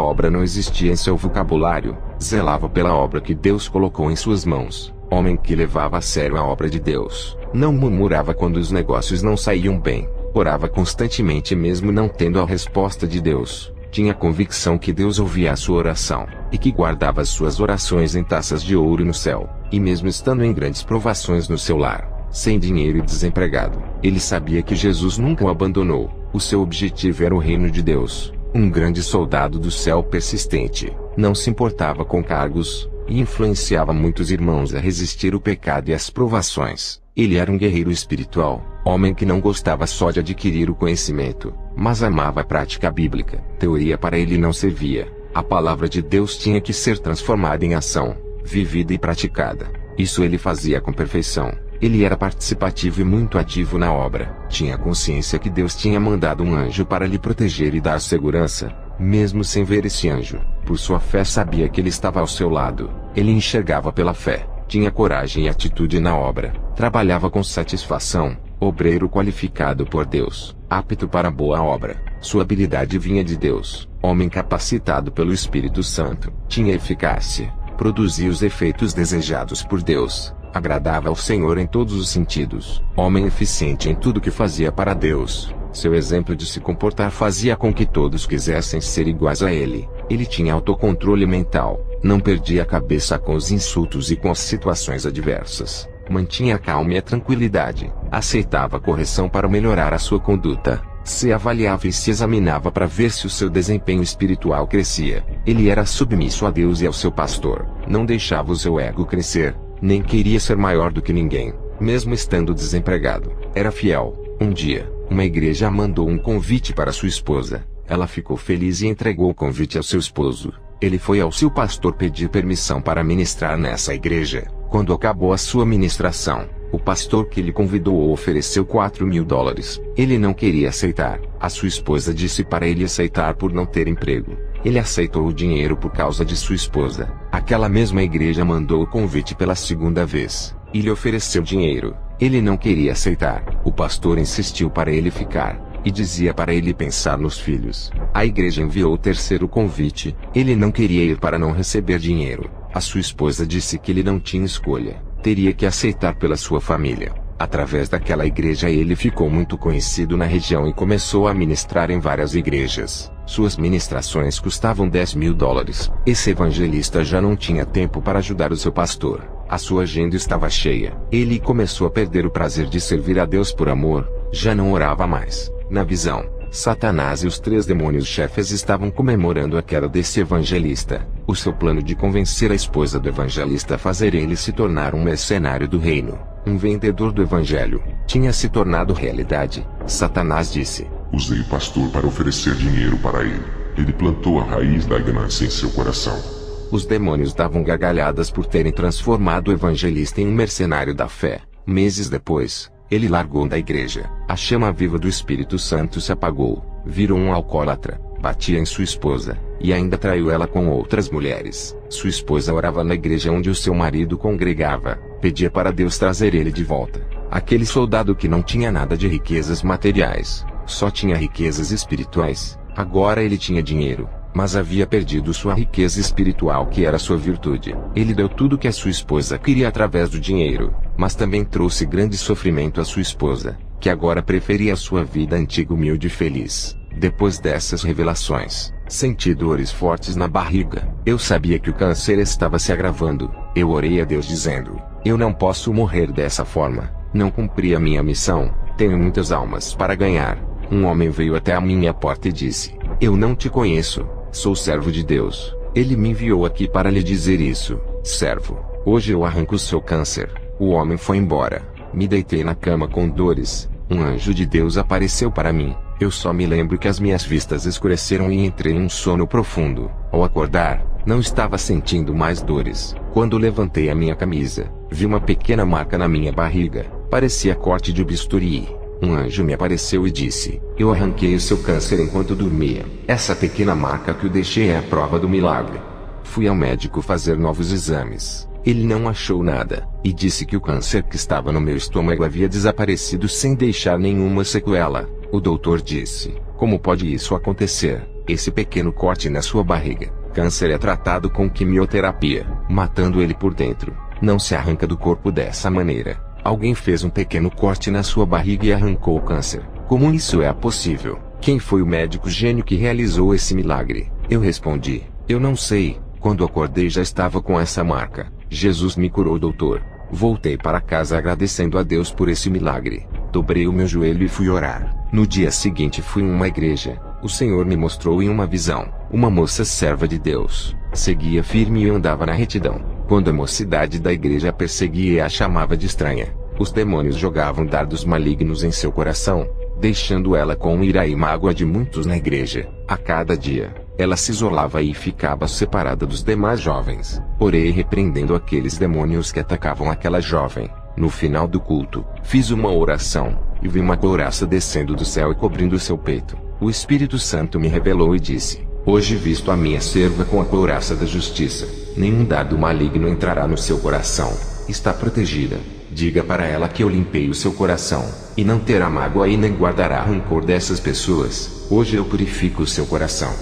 obra não existia em seu vocabulário. Zelava pela obra que Deus colocou em suas mãos. Homem que levava a sério a obra de Deus. Não murmurava quando os negócios não saíam bem. Orava constantemente mesmo não tendo a resposta de Deus. Tinha convicção que Deus ouvia a sua oração, e que guardava as suas orações em taças de ouro no céu. E mesmo estando em grandes provações no seu lar, sem dinheiro e desempregado, ele sabia que Jesus nunca o abandonou. O seu objetivo era o reino de Deus. Um grande soldado do céu persistente, não se importava com cargos, e influenciava muitos irmãos a resistir o pecado e as provações. Ele era um guerreiro espiritual, homem que não gostava só de adquirir o conhecimento, mas amava a prática bíblica. Teoria para ele não servia. A palavra de Deus tinha que ser transformada em ação, vivida e praticada. Isso ele fazia com perfeição. Ele era participativo e muito ativo na obra. Tinha consciência que Deus tinha mandado um anjo para lhe proteger e dar segurança, mesmo sem ver esse anjo. Por sua fé sabia que ele estava ao seu lado. Ele enxergava pela fé. Tinha coragem e atitude na obra. Trabalhava com satisfação. Obreiro qualificado por Deus, apto para boa obra. Sua habilidade vinha de Deus. Homem capacitado pelo Espírito Santo. Tinha eficácia. Produzia os efeitos desejados por Deus. Agradava ao Senhor em todos os sentidos. Homem eficiente em tudo que fazia para Deus. Seu exemplo de se comportar fazia com que todos quisessem ser iguais a ele. Ele tinha autocontrole mental. Não perdia a cabeça com os insultos e com as situações adversas. Mantinha a calma e a tranquilidade. Aceitava a correção para melhorar a sua conduta. Se avaliava e se examinava para ver se o seu desempenho espiritual crescia. Ele era submisso a Deus e ao seu pastor. Não deixava o seu ego crescer. Nem queria ser maior do que ninguém, mesmo estando desempregado. Era fiel. Um dia, uma igreja mandou um convite para sua esposa. Ela ficou feliz e entregou o convite ao seu esposo. Ele foi ao seu pastor pedir permissão para ministrar nessa igreja. Quando acabou a sua ministração, O pastor que lhe convidou ofereceu $4.000. Ele não queria aceitar. A sua esposa disse para ele aceitar por não ter emprego. Ele aceitou o dinheiro por causa de sua esposa. Aquela mesma igreja mandou o convite pela segunda vez, e lhe ofereceu dinheiro. Ele não queria aceitar. O pastor insistiu para ele ficar, e dizia para ele pensar nos filhos. A igreja enviou o terceiro convite. Ele não queria ir para não receber dinheiro. A sua esposa disse que ele não tinha escolha. Teria que aceitar pela sua família. Através daquela igreja ele ficou muito conhecido na região e começou a ministrar em várias igrejas. Suas ministrações custavam $10.000. Esse evangelista já não tinha tempo para ajudar o seu pastor. A sua agenda estava cheia. Ele começou a perder o prazer de servir a Deus por amor. Já não orava mais. Na visão, Satanás e os 3 demônios chefes estavam comemorando a queda desse evangelista. O seu plano de convencer a esposa do evangelista a fazer ele se tornar um mercenário do reino, um vendedor do evangelho, tinha se tornado realidade. Satanás disse: usei o pastor para oferecer dinheiro para ele. Ele plantou a raiz da ganância em seu coração. Os demônios davam gargalhadas por terem transformado o evangelista em um mercenário da fé. Meses depois, ele largou da igreja. A chama viva do Espírito Santo se apagou. Virou um alcoólatra. Batia em sua esposa, e ainda traiu ela com outras mulheres. Sua esposa orava na igreja onde o seu marido congregava. Pedia para Deus trazer ele de volta. Aquele soldado que não tinha nada de riquezas materiais, só tinha riquezas espirituais. Agora ele tinha dinheiro, mas havia perdido sua riqueza espiritual, que era sua virtude. Ele deu tudo que a sua esposa queria através do dinheiro, mas também trouxe grande sofrimento à sua esposa, que agora preferia a sua vida antiga humilde e feliz. Depois dessas revelações, senti dores fortes na barriga. Eu sabia que o câncer estava se agravando. Eu orei a Deus dizendo: eu não posso morrer dessa forma. Não cumpri a minha missão. Tenho muitas almas para ganhar. Um homem veio até a minha porta e disse: eu não te conheço. Sou servo de Deus. Ele me enviou aqui para lhe dizer isso. Servo, hoje eu arranco o seu câncer. O homem foi embora. Me deitei na cama com dores. Um anjo de Deus apareceu para mim. Eu só me lembro que as minhas vistas escureceram e entrei em um sono profundo. Ao acordar, não estava sentindo mais dores. Quando levantei a minha camisa, vi uma pequena marca na minha barriga. Parecia corte de bisturi. Um anjo me apareceu e disse: eu arranquei o seu câncer enquanto dormia. Essa pequena marca que eu deixei é a prova do milagre. Fui ao médico fazer novos exames. Ele não achou nada, e disse que o câncer que estava no meu estômago havia desaparecido sem deixar nenhuma sequela. O doutor disse: como pode isso acontecer? Esse pequeno corte na sua barriga. Câncer é tratado com quimioterapia, matando ele por dentro. Não se arranca do corpo dessa maneira. Alguém fez um pequeno corte na sua barriga e arrancou o câncer. Como isso é possível? Quem foi o médico gênio que realizou esse milagre? Eu respondi: eu não sei. Quando acordei já estava com essa marca. Jesus me curou, doutor. Voltei para casa agradecendo a Deus por esse milagre. Dobrei o meu joelho e fui orar. No dia seguinte fui em uma igreja. O Senhor me mostrou em uma visão uma moça serva de Deus. Seguia firme e andava na retidão. Quando a mocidade da igreja a perseguia e a chamava de estranha, os demônios jogavam dardos malignos em seu coração, deixando ela com ira e mágoa de muitos na igreja. A cada dia, ela se isolava e ficava separada dos demais jovens. Orei repreendendo aqueles demônios que atacavam aquela jovem. No final do culto, fiz uma oração, e vi uma couraça descendo do céu e cobrindo seu peito. O Espírito Santo me revelou e disse: hoje visto a minha serva com a couraça da justiça. Nenhum dardo maligno entrará no seu coração. Está protegida. Diga para ela que eu limpei o seu coração, e não terá mágoa e nem guardará rancor dessas pessoas. Hoje eu purifico o seu coração.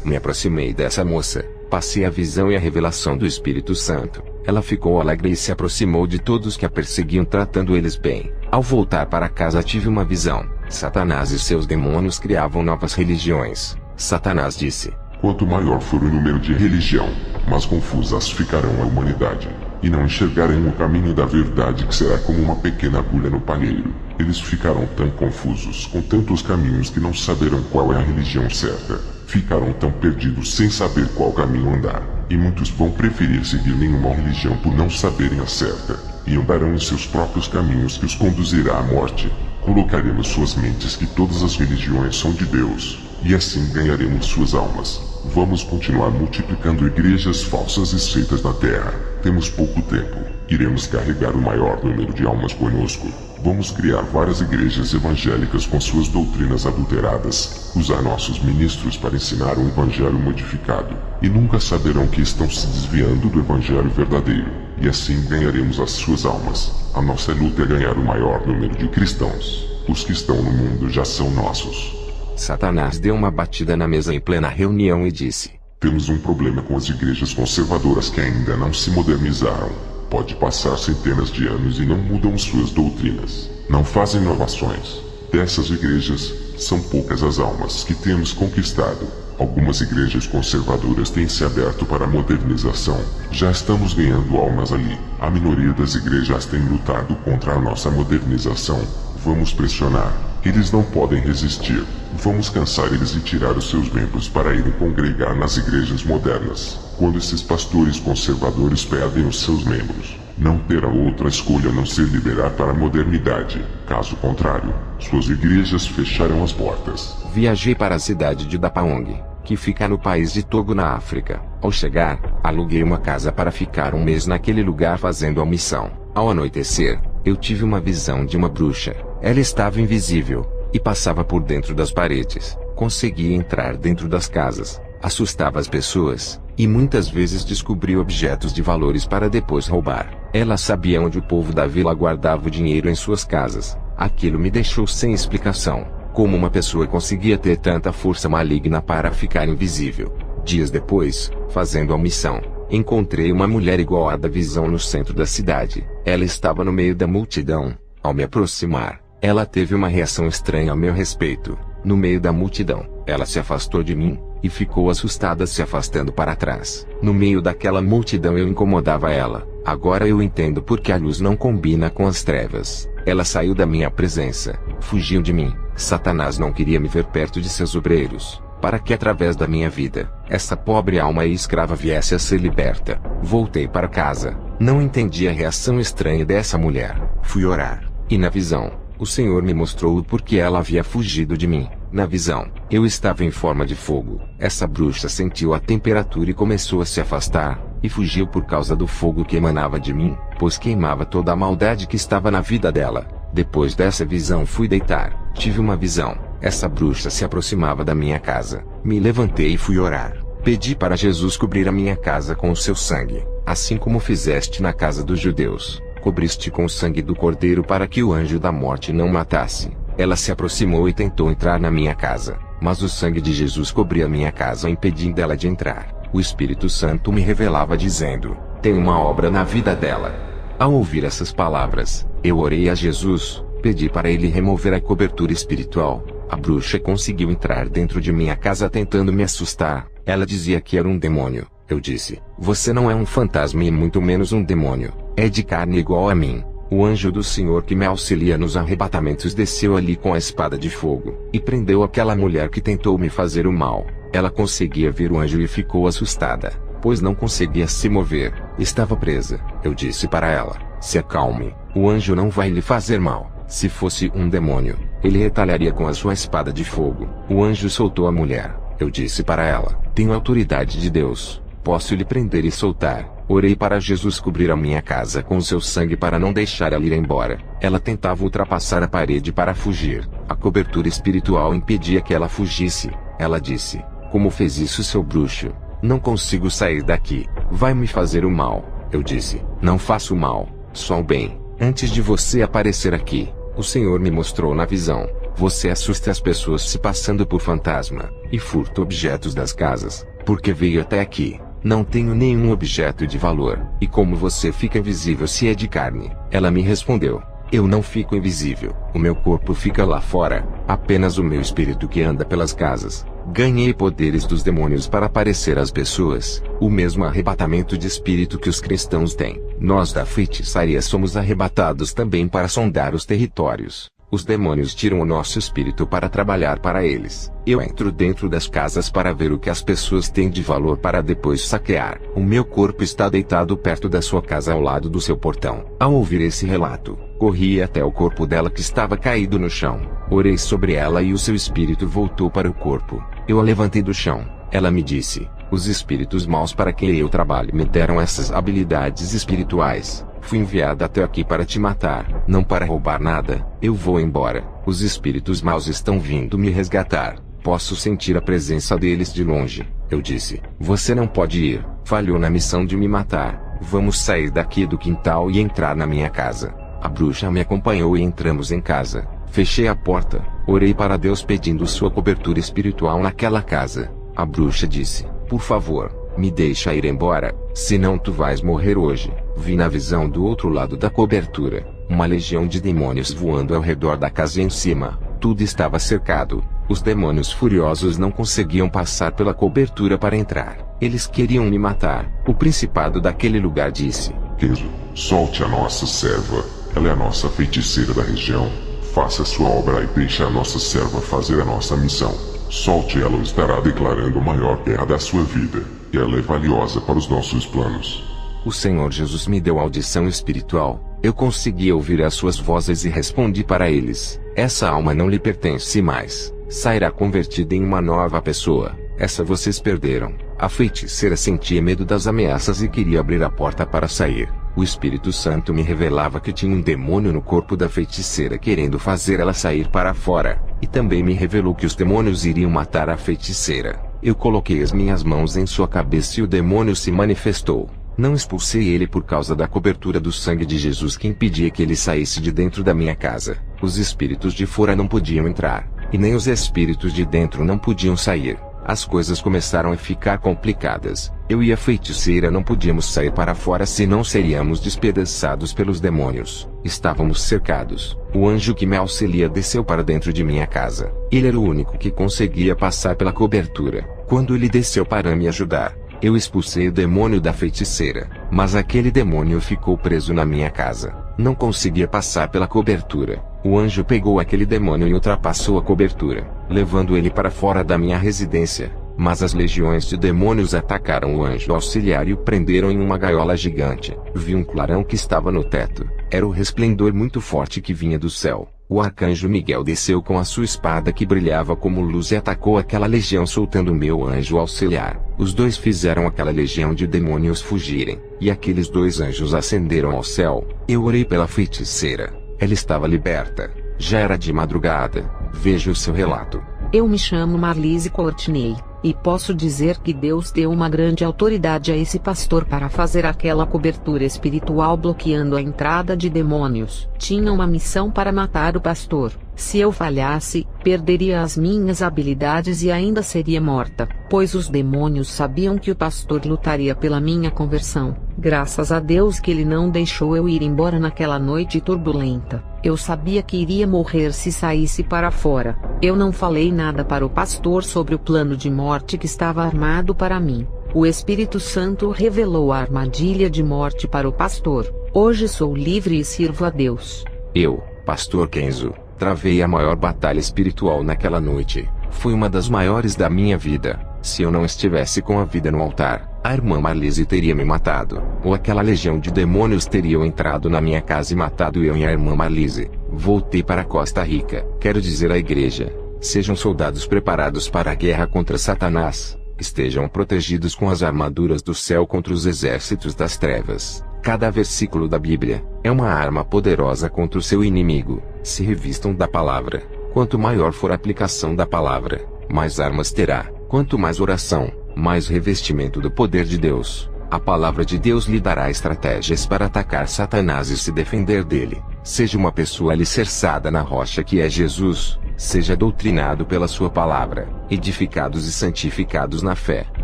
Me aproximei dessa moça, passei a visão e a revelação do Espírito Santo. Ela ficou alegre e se aproximou de todos que a perseguiam, tratando eles bem. Ao voltar para casa tive uma visão. Satanás e seus demônios criavam novas religiões. Satanás disse: quanto maior for o número de religião, mais confusas ficarão a humanidade, e não enxergarão o caminho da verdade, que será como uma pequena agulha no palheiro. Eles ficarão tão confusos com tantos caminhos que não saberão qual é a religião certa. Ficarão tão perdidos sem saber qual caminho andar, e muitos vão preferir seguir nenhuma religião por não saberem a certa, e andarão em seus próprios caminhos que os conduzirá à morte. Colocaremos suas mentes que todas as religiões são de Deus, e assim ganharemos suas almas. Vamos continuar multiplicando igrejas falsas e seitas na terra. Temos pouco tempo. Iremos carregar o maior número de almas conosco. Vamos criar várias igrejas evangélicas com suas doutrinas adulteradas, usar nossos ministros para ensinar um evangelho modificado, e nunca saberão que estão se desviando do evangelho verdadeiro, e assim ganharemos as suas almas. A nossa luta é ganhar o maior número de cristãos. Os que estão no mundo já são nossos. Satanás deu uma batida na mesa em plena reunião e disse: Temos um problema com as igrejas conservadoras que ainda não se modernizaram. Pode passar centenas de anos e não mudam suas doutrinas. Não fazem inovações. Dessas igrejas, são poucas as almas que temos conquistado. Algumas igrejas conservadoras têm se aberto para a modernização. Já estamos ganhando almas ali. A minoria das igrejas tem lutado contra a nossa modernização. Vamos pressionar. Eles não podem resistir. Vamos cansar eles e tirar os seus membros para irem congregar nas igrejas modernas. Quando esses pastores conservadores pedem os seus membros, não terão outra escolha a não ser liberar para a modernidade. Caso contrário, suas igrejas fecharão as portas. Viajei para a cidade de Dapaong, que fica no país de Togo, na África. Ao chegar, aluguei uma casa para ficar um mês naquele lugar fazendo a missão. Ao anoitecer, eu tive uma visão de uma bruxa. Ela estava invisível e passava por dentro das paredes. Conseguia entrar dentro das casas, assustava as pessoas e muitas vezes descobria objetos de valores para depois roubar. Ela sabia onde o povo da vila guardava o dinheiro em suas casas. Aquilo me deixou sem explicação. Como uma pessoa conseguia ter tanta força maligna para ficar invisível? Dias depois, fazendo a missão, encontrei uma mulher igual à da visão no centro da cidade. Ela estava no meio da multidão. Ao me aproximar, ela teve uma reação estranha a meu respeito. No meio da multidão, ela se afastou de mim e ficou assustada, se afastando para trás. No meio daquela multidão eu incomodava ela. Agora eu entendo por que a luz não combina com as trevas. Ela saiu da minha presença, fugiu de mim. Satanás não queria me ver perto de seus obreiros, para que através da minha vida, essa pobre alma e escrava viesse a ser liberta. Voltei para casa. Não entendi a reação estranha dessa mulher. Fui orar, e na visão, o Senhor me mostrou o porquê ela havia fugido de mim. Na visão, eu estava em forma de fogo. Essa bruxa sentiu a temperatura e começou a se afastar, e fugiu por causa do fogo que emanava de mim, pois queimava toda a maldade que estava na vida dela. Depois dessa visão fui deitar. Tive uma visão. Essa bruxa se aproximava da minha casa. Me levantei e fui orar. Pedi para Jesus cobrir a minha casa com o seu sangue, assim como fizeste na casa dos judeus. Cobriste com o sangue do cordeiro para que o anjo da morte não matasse. Ela se aproximou e tentou entrar na minha casa, mas o sangue de Jesus cobria minha casa, impedindo ela de entrar. O Espírito Santo me revelava dizendo: tem uma obra na vida dela. Ao ouvir essas palavras, eu orei a Jesus, pedi para ele remover a cobertura espiritual. A bruxa conseguiu entrar dentro de minha casa tentando me assustar. Ela dizia que era um demônio. Eu disse: você não é um fantasma e muito menos um demônio. É de carne igual a mim. O anjo do Senhor que me auxilia nos arrebatamentos desceu ali com a espada de fogo, e prendeu aquela mulher que tentou me fazer o mal. Ela conseguia ver o anjo e ficou assustada, pois não conseguia se mover. Estava presa. Eu disse para ela: se acalme, o anjo não vai lhe fazer mal. Se fosse um demônio, ele retalharia com a sua espada de fogo. O anjo soltou a mulher. Eu disse para ela: tenho autoridade de Deus, posso lhe prender e soltar. Orei para Jesus cobrir a minha casa com o seu sangue para não deixar ela ir embora. Ela tentava ultrapassar a parede para fugir. A cobertura espiritual impedia que ela fugisse. Ela disse: como fez isso, seu bruxo? Não consigo sair daqui. Vai me fazer o mal. Eu disse: não faço mal, só o bem. Antes de você aparecer aqui, o Senhor me mostrou na visão: você assusta as pessoas se passando por fantasma, e furta objetos das casas, porque veio até aqui. Não tenho nenhum objeto de valor. E como você fica invisível se é de carne? Ela me respondeu: eu não fico invisível. O meu corpo fica lá fora, apenas o meu espírito que anda pelas casas. Ganhei poderes dos demônios para aparecer às pessoas, o mesmo arrebatamento de espírito que os cristãos têm. Nós da feitiçaria somos arrebatados também para sondar os territórios. Os demônios tiram o nosso espírito para trabalhar para eles. Eu entro dentro das casas para ver o que as pessoas têm de valor para depois saquear. O meu corpo está deitado perto da sua casa ao lado do seu portão. Ao ouvir esse relato, corri até o corpo dela que estava caído no chão. Orei sobre ela e o seu espírito voltou para o corpo. Eu a levantei do chão. Ela me disse: os espíritos maus para que eu trabalhe me deram essas habilidades espirituais. Fui enviado até aqui para te matar, não para roubar nada. Eu vou embora. Os espíritos maus estão vindo me resgatar. Posso sentir a presença deles de longe. Eu disse: você não pode ir. Falhou na missão de me matar. Vamos sair daqui do quintal e entrar na minha casa. A bruxa me acompanhou e entramos em casa. Fechei a porta. Orei para Deus pedindo sua cobertura espiritual naquela casa. A bruxa disse: por favor, me deixa ir embora, senão tu vais morrer hoje. Vi na visão do outro lado da cobertura uma legião de demônios voando ao redor da casa em cima. Tudo estava cercado. Os demônios furiosos não conseguiam passar pela cobertura para entrar. Eles queriam me matar. O principado daquele lugar disse: Kenzo, solte a nossa serva. Ela é a nossa feiticeira da região. Faça a sua obra e deixe a nossa serva fazer a nossa missão. Solte ela ou estará declarando a maior guerra da sua vida. E ela é valiosa para os nossos planos. O Senhor Jesus me deu audição espiritual. Eu consegui ouvir as suas vozes e respondi para eles: essa alma não lhe pertence mais. Sairá convertida em uma nova pessoa. Essa vocês perderam. A feiticeira sentia medo das ameaças e queria abrir a porta para sair. O Espírito Santo me revelava que tinha um demônio no corpo da feiticeira querendo fazer ela sair para fora. E também me revelou que os demônios iriam matar a feiticeira. Eu coloquei as minhas mãos em sua cabeça e o demônio se manifestou. Não expulsei ele por causa da cobertura do sangue de Jesus que impedia que ele saísse de dentro da minha casa. Os espíritos de fora não podiam entrar, e nem os espíritos de dentro não podiam sair. As coisas começaram a ficar complicadas. Eu e a feiticeira não podíamos sair para fora, senão seríamos despedaçados pelos demônios. Estávamos cercados. O anjo que me auxilia desceu para dentro de minha casa. Ele era o único que conseguia passar pela cobertura. Quando ele desceu para me ajudar, eu expulsei o demônio da feiticeira, mas aquele demônio ficou preso na minha casa. Não conseguia passar pela cobertura. O anjo pegou aquele demônio e ultrapassou a cobertura, levando ele para fora da minha residência. Mas as legiões de demônios atacaram o anjo auxiliar e o prenderam em uma gaiola gigante. Vi um clarão que estava no teto. Era o resplendor muito forte que vinha do céu. O arcanjo Miguel desceu com a sua espada que brilhava como luz e atacou aquela legião soltando meu anjo auxiliar. Os dois fizeram aquela legião de demônios fugirem, e aqueles dois anjos ascenderam ao céu. Eu orei pela feiticeira. Ela estava liberta. Já era de madrugada. Veja o seu relato. Eu me chamo Marlise Courtney, e posso dizer que Deus deu uma grande autoridade a esse pastor para fazer aquela cobertura espiritual bloqueando a entrada de demônios. Tinha uma missão para matar o pastor. Se eu falhasse, perderia as minhas habilidades e ainda seria morta, pois os demônios sabiam que o pastor lutaria pela minha conversão. Graças a Deus que ele não deixou eu ir embora naquela noite turbulenta. Eu sabia que iria morrer se saísse para fora. Eu não falei nada para o pastor sobre o plano de morte que estava armado para mim. O Espírito Santo revelou a armadilha de morte para o pastor. Hoje sou livre e sirvo a Deus. Eu, Pastor Kenzo, travei a maior batalha espiritual naquela noite. Foi uma das maiores da minha vida. Se eu não estivesse com a vida no altar, a irmã Marlise teria me matado, ou aquela legião de demônios teriam entrado na minha casa e matado eu e a irmã Marlise. Voltei para Costa Rica. Quero dizer à igreja: sejam soldados preparados para a guerra contra Satanás. Estejam protegidos com as armaduras do céu contra os exércitos das trevas. Cada versículo da Bíblia é uma arma poderosa contra o seu inimigo. Se revistam da palavra. Quanto maior for a aplicação da palavra, mais armas terá. Quanto mais oração, mais revestimento do poder de Deus. A palavra de Deus lhe dará estratégias para atacar Satanás e se defender dele. Seja uma pessoa alicerçada na rocha que é Jesus. Seja doutrinado pela sua palavra, edificados e santificados na fé.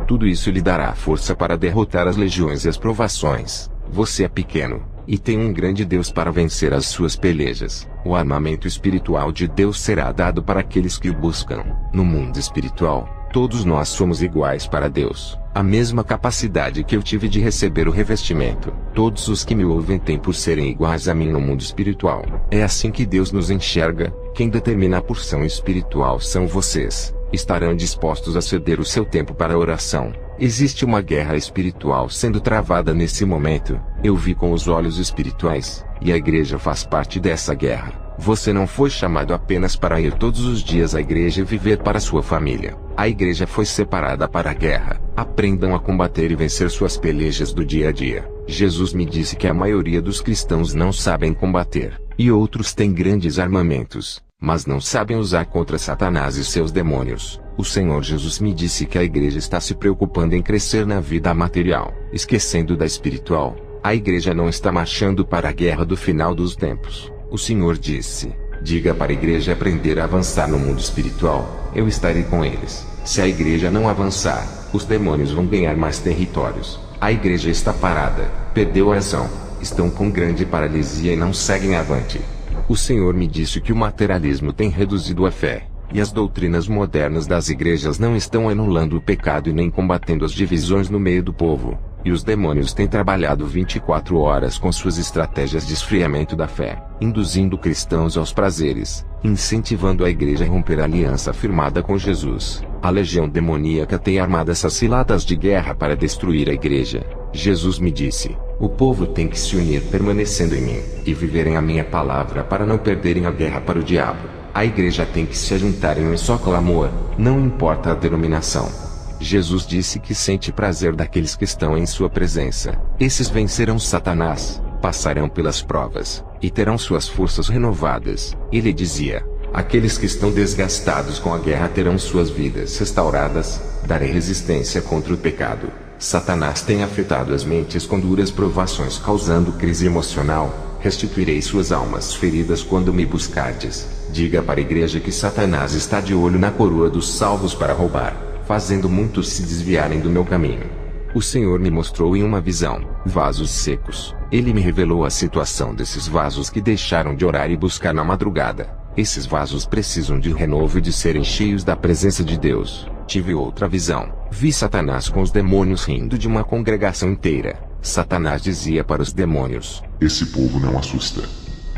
Tudo isso lhe dará força para derrotar as legiões e as provações. Você é pequeno, e tem um grande Deus para vencer as suas pelejas. O armamento espiritual de Deus será dado para aqueles que o buscam. No mundo espiritual, todos nós somos iguais para Deus. A mesma capacidade que eu tive de receber o revestimento. Todos os que me ouvem têm por serem iguais a mim no mundo espiritual. É assim que Deus nos enxerga. Quem determina a porção espiritual são vocês. Estarão dispostos a ceder o seu tempo para a oração. Existe uma guerra espiritual sendo travada nesse momento. Eu vi com os olhos espirituais, e a igreja faz parte dessa guerra. Você não foi chamado apenas para ir todos os dias à igreja e viver para sua família. A igreja foi separada para a guerra. Aprendam a combater e vencer suas pelejas do dia a dia. Jesus me disse que a maioria dos cristãos não sabem combater, e outros têm grandes armamentos, mas não sabem usar contra Satanás e seus demônios. O Senhor Jesus me disse que a igreja está se preocupando em crescer na vida material, esquecendo da espiritual. A igreja não está marchando para a guerra do final dos tempos. O Senhor disse: diga para a igreja aprender a avançar no mundo espiritual, eu estarei com eles. Se a igreja não avançar, os demônios vão ganhar mais territórios. A igreja está parada, perdeu a ação, estão com grande paralisia e não seguem avante. O Senhor me disse que o materialismo tem reduzido a fé, e as doutrinas modernas das igrejas não estão anulando o pecado e nem combatendo as divisões no meio do povo. E os demônios têm trabalhado 24 horas com suas estratégias de esfriamento da fé, induzindo cristãos aos prazeres, incentivando a igreja a romper a aliança firmada com Jesus. A legião demoníaca tem armado essas ciladas de guerra para destruir a igreja. Jesus me disse: o povo tem que se unir permanecendo em mim, e viverem a minha palavra para não perderem a guerra para o diabo. A igreja tem que se juntar em um só clamor, não importa a denominação. Jesus disse que sente prazer daqueles que estão em sua presença. Esses vencerão Satanás, passarão pelas provas, e terão suas forças renovadas. Ele dizia: aqueles que estão desgastados com a guerra terão suas vidas restauradas, darei resistência contra o pecado. Satanás tem afetado as mentes com duras provações causando crise emocional. Restituirei suas almas feridas quando me buscardes. Diga para a igreja que Satanás está de olho na coroa dos salvos para roubar, fazendo muitos se desviarem do meu caminho. O Senhor me mostrou em uma visão vasos secos. Ele me revelou a situação desses vasos que deixaram de orar e buscar na madrugada. Esses vasos precisam de renovo e de serem cheios da presença de Deus. Tive outra visão. Vi Satanás com os demônios rindo de uma congregação inteira. Satanás dizia para os demônios: esse povo não assusta.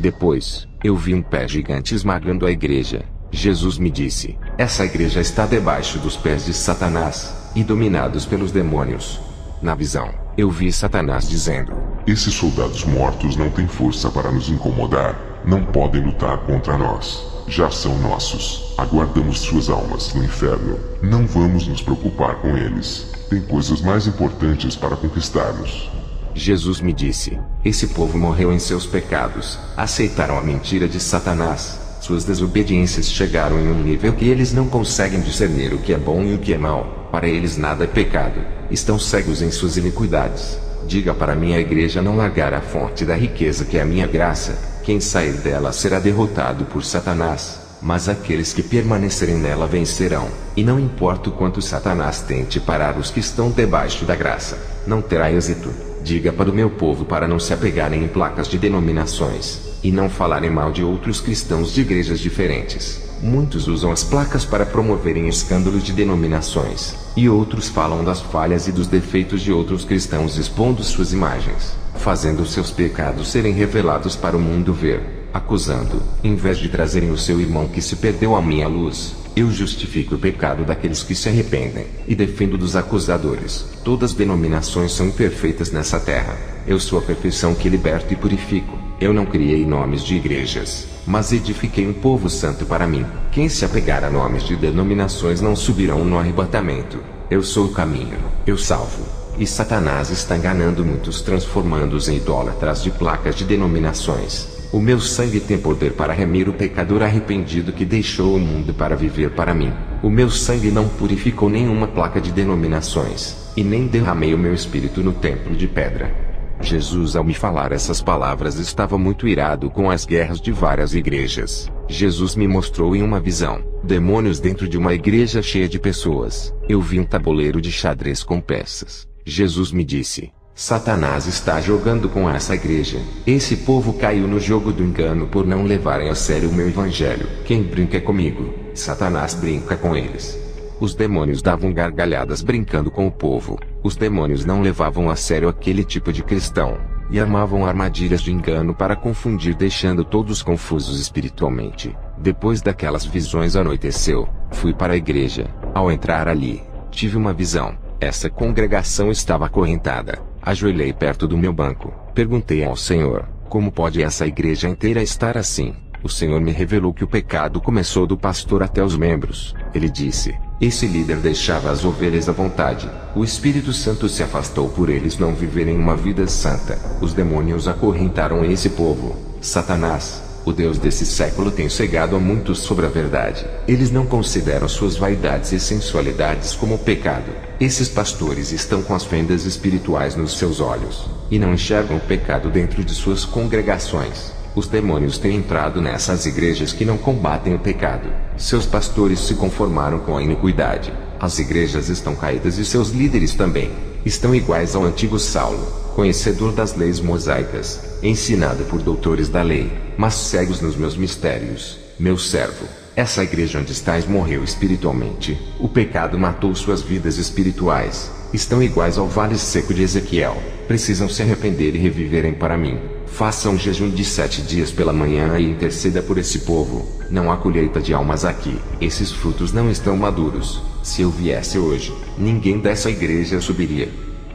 Depois, eu vi um pé gigante esmagando a igreja. Jesus me disse: essa igreja está debaixo dos pés de Satanás, e dominados pelos demônios. Na visão, eu vi Satanás dizendo: esses soldados mortos não têm força para nos incomodar, não podem lutar contra nós. Já são nossos, aguardamos suas almas no inferno. Não vamos nos preocupar com eles, tem coisas mais importantes para conquistarmos. Jesus me disse: esse povo morreu em seus pecados, aceitaram a mentira de Satanás. Suas desobediências chegaram em um nível que eles não conseguem discernir o que é bom e o que é mal. Para eles nada é pecado. Estão cegos em suas iniquidades. Diga para minha igreja não largar a fonte da riqueza que é a minha graça. Quem sair dela será derrotado por Satanás, mas aqueles que permanecerem nela vencerão. E não importa o quanto Satanás tente parar os que estão debaixo da graça, não terá êxito. Diga para o meu povo para não se apegarem em placas de denominações, e não falarem mal de outros cristãos de igrejas diferentes. Muitos usam as placas para promoverem escândalos de denominações, e outros falam das falhas e dos defeitos de outros cristãos expondo suas imagens, fazendo seus pecados serem revelados para o mundo ver, acusando, em vez de trazerem o seu irmão que se perdeu à minha luz. Eu justifico o pecado daqueles que se arrependem, e defendo dos acusadores. Todas as denominações são imperfeitas nessa terra. Eu sou a perfeição que liberto e purifico. Eu não criei nomes de igrejas, mas edifiquei um povo santo para mim. Quem se apegar a nomes de denominações não subirão no arrebatamento. Eu sou o caminho, eu salvo. E Satanás está enganando muitos, transformando-os em idólatras de placas de denominações. O meu sangue tem poder para remir o pecador arrependido que deixou o mundo para viver para mim. O meu sangue não purificou nenhuma placa de denominações, e nem derramei o meu espírito no templo de pedra. Jesus, ao me falar essas palavras, estava muito irado com as guerras de várias igrejas. Jesus me mostrou em uma visão demônios dentro de uma igreja cheia de pessoas. Eu vi um tabuleiro de xadrez com peças. Jesus me disse: Satanás está jogando com essa igreja. Esse povo caiu no jogo do engano por não levarem a sério o meu evangelho. Quem brinca comigo, Satanás brinca com eles. Os demônios davam gargalhadas brincando com o povo. Os demônios não levavam a sério aquele tipo de cristão, e armavam armadilhas de engano para confundir, deixando todos confusos espiritualmente. Depois daquelas visões anoiteceu. Fui para a igreja. Ao entrar ali, tive uma visão. Essa congregação estava acorrentada. Ajoelhei perto do meu banco. Perguntei ao Senhor: como pode essa igreja inteira estar assim? O Senhor me revelou que o pecado começou do pastor até os membros. Ele disse: Esse líder deixava as ovelhas à vontade. O Espírito Santo se afastou por eles não viverem uma vida santa. Os demônios acorrentaram esse povo. Satanás, o Deus desse século, tem cegado a muitos sobre a verdade. Eles não consideram suas vaidades e sensualidades como pecado. Esses pastores estão com as fendas espirituais nos seus olhos, e não enxergam o pecado dentro de suas congregações. Os demônios têm entrado nessas igrejas que não combatem o pecado. Seus pastores se conformaram com a iniquidade. As igrejas estão caídas e seus líderes também. Estão iguais ao antigo Saulo, conhecedor das leis mosaicas, ensinado por doutores da lei, mas cegos nos meus mistérios. Meu servo, essa igreja onde estás morreu espiritualmente. O pecado matou suas vidas espirituais. Estão iguais ao vale seco de Ezequiel. Precisam se arrepender e reviverem para mim. Faça um jejum de 7 dias pela manhã e interceda por esse povo. Não há colheita de almas aqui. Esses frutos não estão maduros. Se eu viesse hoje, ninguém dessa igreja subiria.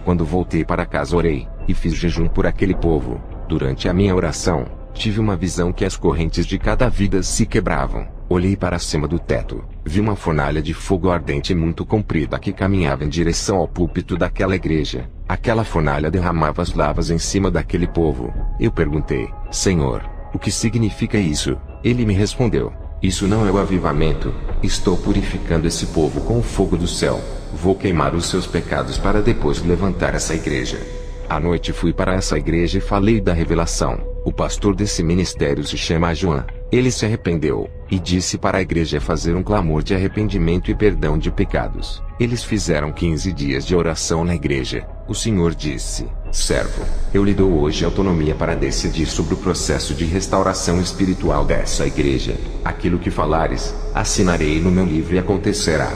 Quando voltei para casa orei, e fiz jejum por aquele povo. Durante a minha oração, tive uma visão que as correntes de cada vida se quebravam. Olhei para cima do teto, vi uma fornalha de fogo ardente muito comprida que caminhava em direção ao púlpito daquela igreja. Aquela fornalha derramava as lavas em cima daquele povo. Eu perguntei: Senhor, o que significa isso? Ele me respondeu: isso não é o avivamento. Estou purificando esse povo com o fogo do céu. Vou queimar os seus pecados para depois levantar essa igreja. À noite fui para essa igreja e falei da revelação. O pastor desse ministério se chama João. Ele se arrependeu, e disse para a igreja fazer um clamor de arrependimento e perdão de pecados. Eles fizeram 15 dias de oração na igreja. O Senhor disse: servo, eu lhe dou hoje autonomia para decidir sobre o processo de restauração espiritual dessa igreja. Aquilo que falares, assinarei no meu livro e acontecerá.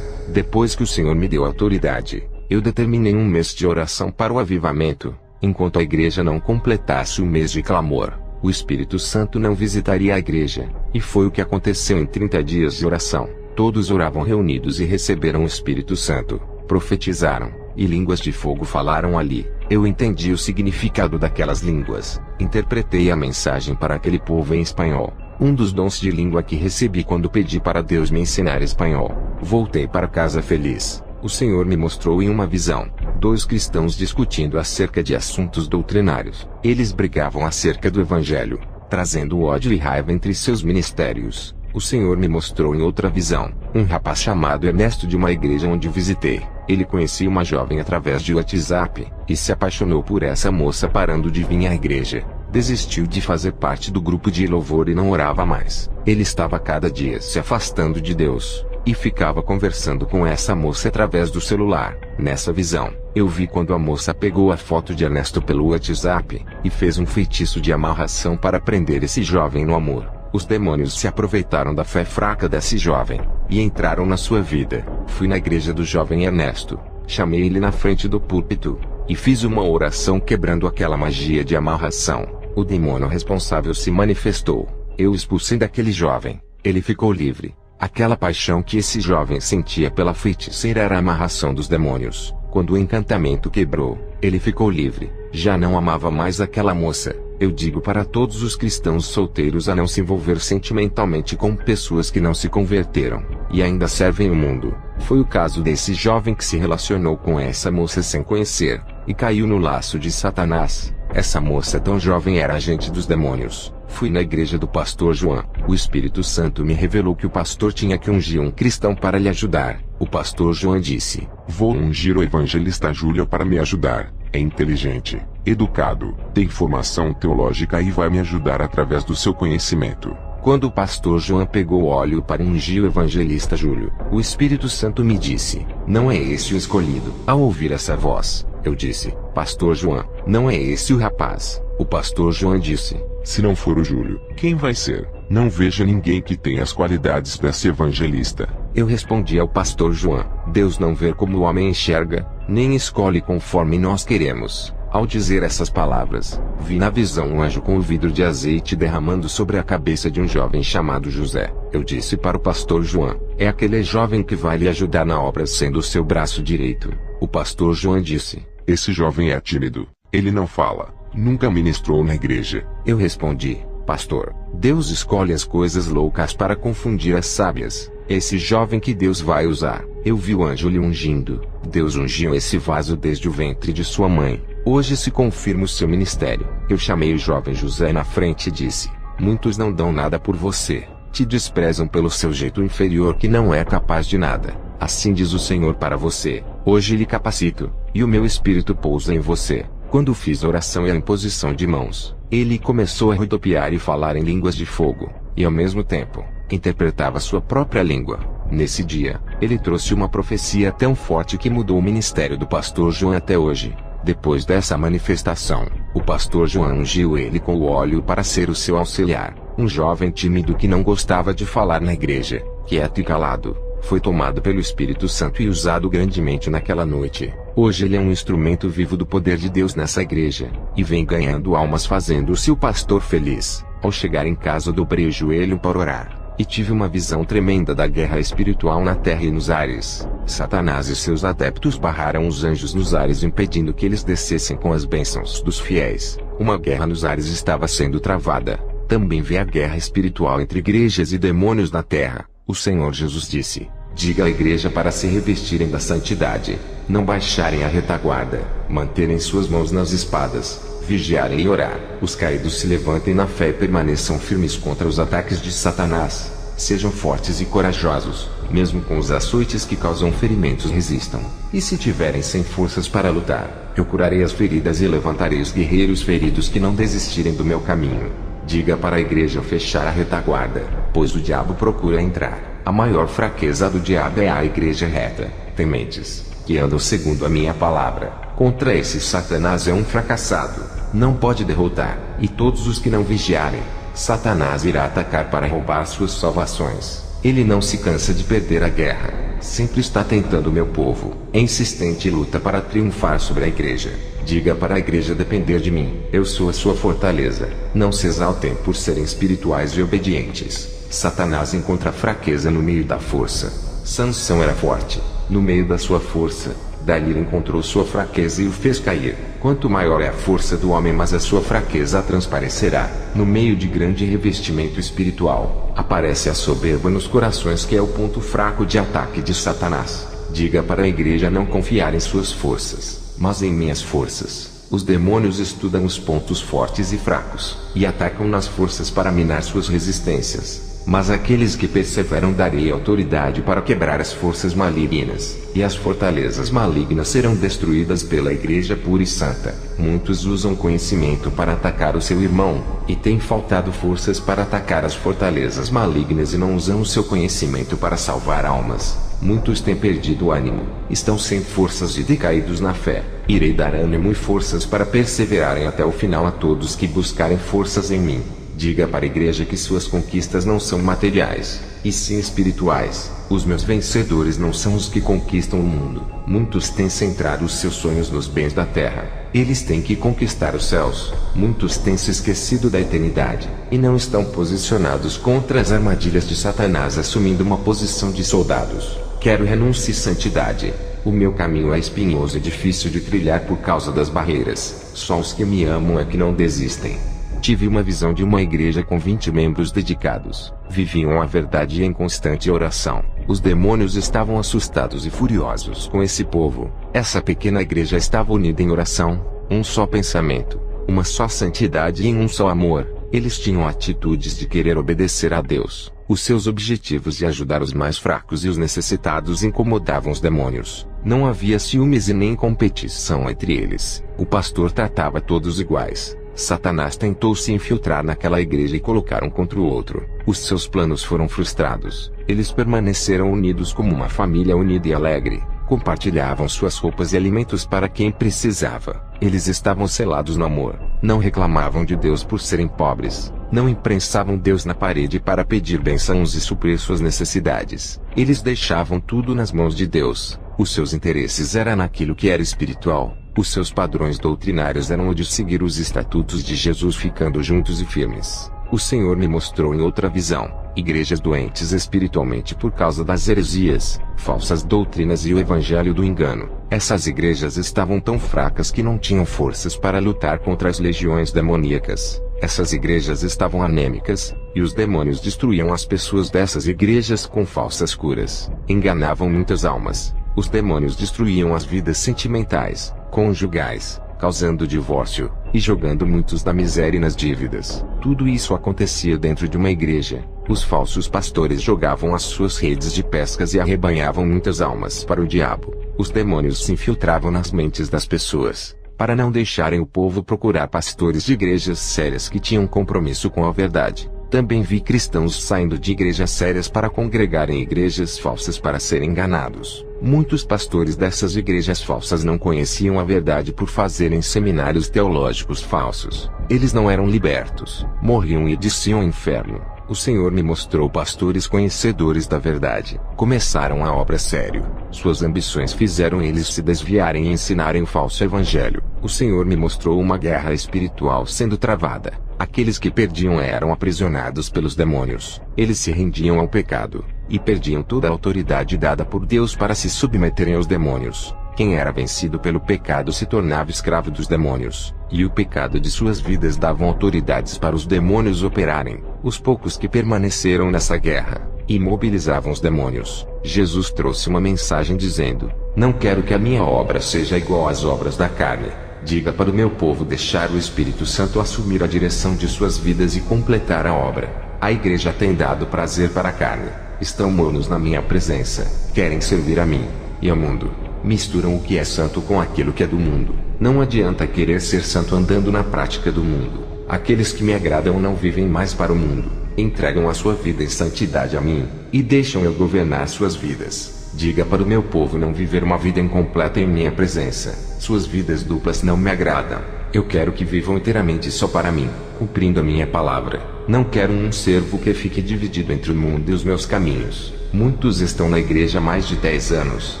Depois que o Senhor me deu autoridade, eu determinei um mês de oração para o avivamento. Enquanto a igreja não completasse o mês de clamor, o Espírito Santo não visitaria a igreja. E foi o que aconteceu em 30 dias de oração. Todos oravam reunidos e receberam o Espírito Santo. Profetizaram, e línguas de fogo falaram ali. Eu entendi o significado daquelas línguas. Interpretei a mensagem para aquele povo em espanhol. Um dos dons de língua que recebi quando pedi para Deus me ensinar espanhol. Voltei para casa feliz. O Senhor me mostrou em uma visão 2 cristãos discutindo acerca de assuntos doutrinários. Eles brigavam acerca do Evangelho, trazendo ódio e raiva entre seus ministérios. O Senhor me mostrou em outra visão um rapaz chamado Ernesto de uma igreja onde visitei. Ele conhecia uma jovem através de WhatsApp, e se apaixonou por essa moça parando de vir à igreja. Desistiu de fazer parte do grupo de louvor e não orava mais. Ele estava cada dia se afastando de Deus, e ficava conversando com essa moça através do celular. Nessa visão, eu vi quando a moça pegou a foto de Ernesto pelo WhatsApp, e fez um feitiço de amarração para prender esse jovem no amor. Os demônios se aproveitaram da fé fraca desse jovem, e entraram na sua vida. Fui na igreja do jovem Ernesto, chamei ele na frente do púlpito, e fiz uma oração quebrando aquela magia de amarração. O demônio responsável se manifestou. Eu o expulsei daquele jovem. Ele ficou livre. Aquela paixão que esse jovem sentia pela feiticeira era a amarração dos demônios. Quando o encantamento quebrou, ele ficou livre. Já não amava mais aquela moça. Eu digo para todos os cristãos solteiros a não se envolver sentimentalmente com pessoas que não se converteram, e ainda servem o mundo. Foi o caso desse jovem que se relacionou com essa moça sem conhecer, e caiu no laço de Satanás. Essa moça tão jovem era agente dos demônios. Fui na igreja do pastor João. O Espírito Santo me revelou que o pastor tinha que ungir um cristão para lhe ajudar. O pastor João disse: vou ungir o evangelista Júlio para me ajudar. É inteligente, educado, tem formação teológica e vai me ajudar através do seu conhecimento. Quando o pastor João pegou óleo para ungir o evangelista Júlio, o Espírito Santo me disse: não é esse o escolhido. Ao ouvir essa voz, eu disse: pastor João, não é esse o rapaz. O pastor João disse: se não for o Júlio, quem vai ser? Não vejo ninguém que tenha as qualidades para ser evangelista. Eu respondi ao pastor João: Deus não vê como o homem enxerga, nem escolhe conforme nós queremos. Ao dizer essas palavras, vi na visão um anjo com um vidro de azeite derramando sobre a cabeça de um jovem chamado José. Eu disse para o pastor João: é aquele jovem que vai lhe ajudar na obra sendo o seu braço direito. O pastor João disse: esse jovem é tímido, ele não fala, nunca ministrou na igreja. Eu respondi: pastor, Deus escolhe as coisas loucas para confundir as sábias. esse jovem que Deus vai usar. Eu vi o anjo lhe ungindo. Deus ungiu esse vaso desde o ventre de sua mãe. Hoje se confirma o seu ministério. Eu chamei o jovem José na frente e disse: muitos não dão nada por você. Te desprezam pelo seu jeito inferior que não é capaz de nada. Assim diz o Senhor para você: hoje lhe capacito, e o meu espírito pousa em você. Quando fiz a oração e a imposição de mãos, ele começou a rodopiar e falar em línguas de fogo, e ao mesmo tempo, interpretava sua própria língua. Nesse dia, ele trouxe uma profecia tão forte que mudou o ministério do pastor João até hoje. Depois dessa manifestação, o pastor João ungiu ele com o óleo para ser o seu auxiliar. Um jovem tímido que não gostava de falar na igreja, quieto e calado, foi tomado pelo Espírito Santo e usado grandemente naquela noite. Hoje ele é um instrumento vivo do poder de Deus nessa igreja, e vem ganhando almas fazendo-se o pastor feliz. Ao chegar em casa dobrei o joelho para orar, e tive uma visão tremenda da guerra espiritual na terra e nos ares. Satanás e seus adeptos barraram os anjos nos ares impedindo que eles descessem com as bênçãos dos fiéis. Uma guerra nos ares estava sendo travada. Também vi a guerra espiritual entre igrejas e demônios na terra. O Senhor Jesus disse: diga à igreja para se revestirem da santidade, não baixarem a retaguarda, manterem suas mãos nas espadas, vigiarem e orar. Os caídos se levantem na fé e permaneçam firmes contra os ataques de Satanás. Sejam fortes e corajosos, mesmo com os açoites que causam ferimentos resistam. E se tiverem sem forças para lutar, eu curarei as feridas e levantarei os guerreiros feridos que não desistirem do meu caminho. Diga para a igreja fechar a retaguarda, pois o diabo procura entrar. A maior fraqueza do diabo é a igreja reta, tementes, que andam segundo a minha palavra. Contra esse Satanás é um fracassado, não pode derrotar. E todos os que não vigiarem, Satanás irá atacar para roubar suas salvações. Ele não se cansa de perder a guerra, sempre está tentando meu povo. É insistente e luta para triunfar sobre a igreja. Diga para a igreja depender de mim. Eu sou a sua fortaleza. Não se exaltem por serem espirituais e obedientes. Satanás encontra fraqueza no meio da força. Sansão era forte, no meio da sua força. Dalila encontrou sua fraqueza e o fez cair. Quanto maior é a força do homem, mais a sua fraqueza transparecerá. No meio de grande revestimento espiritual, aparece a soberba nos corações, que é o ponto fraco de ataque de Satanás. Diga para a igreja não confiar em suas forças, mas em minhas forças. Os demônios estudam os pontos fortes e fracos, e atacam nas forças para minar suas resistências. Mas aqueles que perseveram darei autoridade para quebrar as forças malignas, e as fortalezas malignas serão destruídas pela igreja pura e santa. Muitos usam conhecimento para atacar o seu irmão, e têm faltado forças para atacar as fortalezas malignas e não usam o seu conhecimento para salvar almas. Muitos têm perdido o ânimo, estão sem forças e decaídos na fé. Irei dar ânimo e forças para perseverarem até o final a todos que buscarem forças em mim. Diga para a igreja que suas conquistas não são materiais, e sim espirituais. Os meus vencedores não são os que conquistam o mundo. Muitos têm centrado os seus sonhos nos bens da terra. Eles têm que conquistar os céus. Muitos têm se esquecido da eternidade, e não estão posicionados contra as armadilhas de Satanás, assumindo uma posição de soldados. Quero renúncia e santidade. O meu caminho é espinhoso e difícil de trilhar por causa das barreiras. Só os que me amam é que não desistem. Tive uma visão de uma igreja com 20 membros dedicados. Viviam a verdade em constante oração. Os demônios estavam assustados e furiosos com esse povo. Essa pequena igreja estava unida em oração, um só pensamento, uma só santidade e em um só amor. Eles tinham atitudes de querer obedecer a Deus. Os seus objetivos de ajudar os mais fracos e os necessitados incomodavam os demônios. Não havia ciúmes e nem competição entre eles. O pastor tratava todos iguais. Satanás tentou se infiltrar naquela igreja e colocar um contra o outro. Os seus planos foram frustrados. Eles permaneceram unidos como uma família unida e alegre. Compartilhavam suas roupas e alimentos para quem precisava. Eles estavam selados no amor. Não reclamavam de Deus por serem pobres. Não imprensavam Deus na parede para pedir bênçãos e suprir suas necessidades. Eles deixavam tudo nas mãos de Deus. Os seus interesses eram naquilo que era espiritual. Os seus padrões doutrinários eram o de seguir os estatutos de Jesus, ficando juntos e firmes. O Senhor me mostrou em outra visão igrejas doentes espiritualmente por causa das heresias, falsas doutrinas e o evangelho do engano. Essas igrejas estavam tão fracas que não tinham forças para lutar contra as legiões demoníacas. Essas igrejas estavam anêmicas, e os demônios destruíam as pessoas dessas igrejas com falsas curas. Enganavam muitas almas. Os demônios destruíam as vidas sentimentais, conjugais, causando divórcio, e jogando muitos na miséria e nas dívidas. Tudo isso acontecia dentro de uma igreja. Os falsos pastores jogavam as suas redes de pescas e arrebanhavam muitas almas para o diabo. Os demônios se infiltravam nas mentes das pessoas, para não deixarem o povo procurar pastores de igrejas sérias que tinham compromisso com a verdade. Também vi cristãos saindo de igrejas sérias para congregar em igrejas falsas para serem enganados. Muitos pastores dessas igrejas falsas não conheciam a verdade por fazerem seminários teológicos falsos. Eles não eram libertos, morriam e desciam ao inferno. O Senhor me mostrou pastores conhecedores da verdade. Começaram a obra sério. Suas ambições fizeram eles se desviarem e ensinarem o falso evangelho. O Senhor me mostrou uma guerra espiritual sendo travada. Aqueles que perdiam eram aprisionados pelos demônios. Eles se rendiam ao pecado, e perdiam toda a autoridade dada por Deus para se submeterem aos demônios. Quem era vencido pelo pecado se tornava escravo dos demônios, e o pecado de suas vidas davam autoridades para os demônios operarem. Os poucos que permaneceram nessa guerra, imobilizavam os demônios. Jesus trouxe uma mensagem dizendo: não quero que a minha obra seja igual às obras da carne. Diga para o meu povo deixar o Espírito Santo assumir a direção de suas vidas e completar a obra. A igreja tem dado prazer para a carne. Estão mornos na minha presença. Querem servir a mim e ao mundo. Misturam o que é santo com aquilo que é do mundo. Não adianta querer ser santo andando na prática do mundo. Aqueles que me agradam não vivem mais para o mundo. Entregam a sua vida em santidade a mim, e deixam eu governar suas vidas. Diga para o meu povo não viver uma vida incompleta em minha presença. Suas vidas duplas não me agradam. Eu quero que vivam inteiramente só para mim, cumprindo a minha palavra. Não quero um servo que fique dividido entre o mundo e os meus caminhos. Muitos estão na igreja há mais de 10 anos,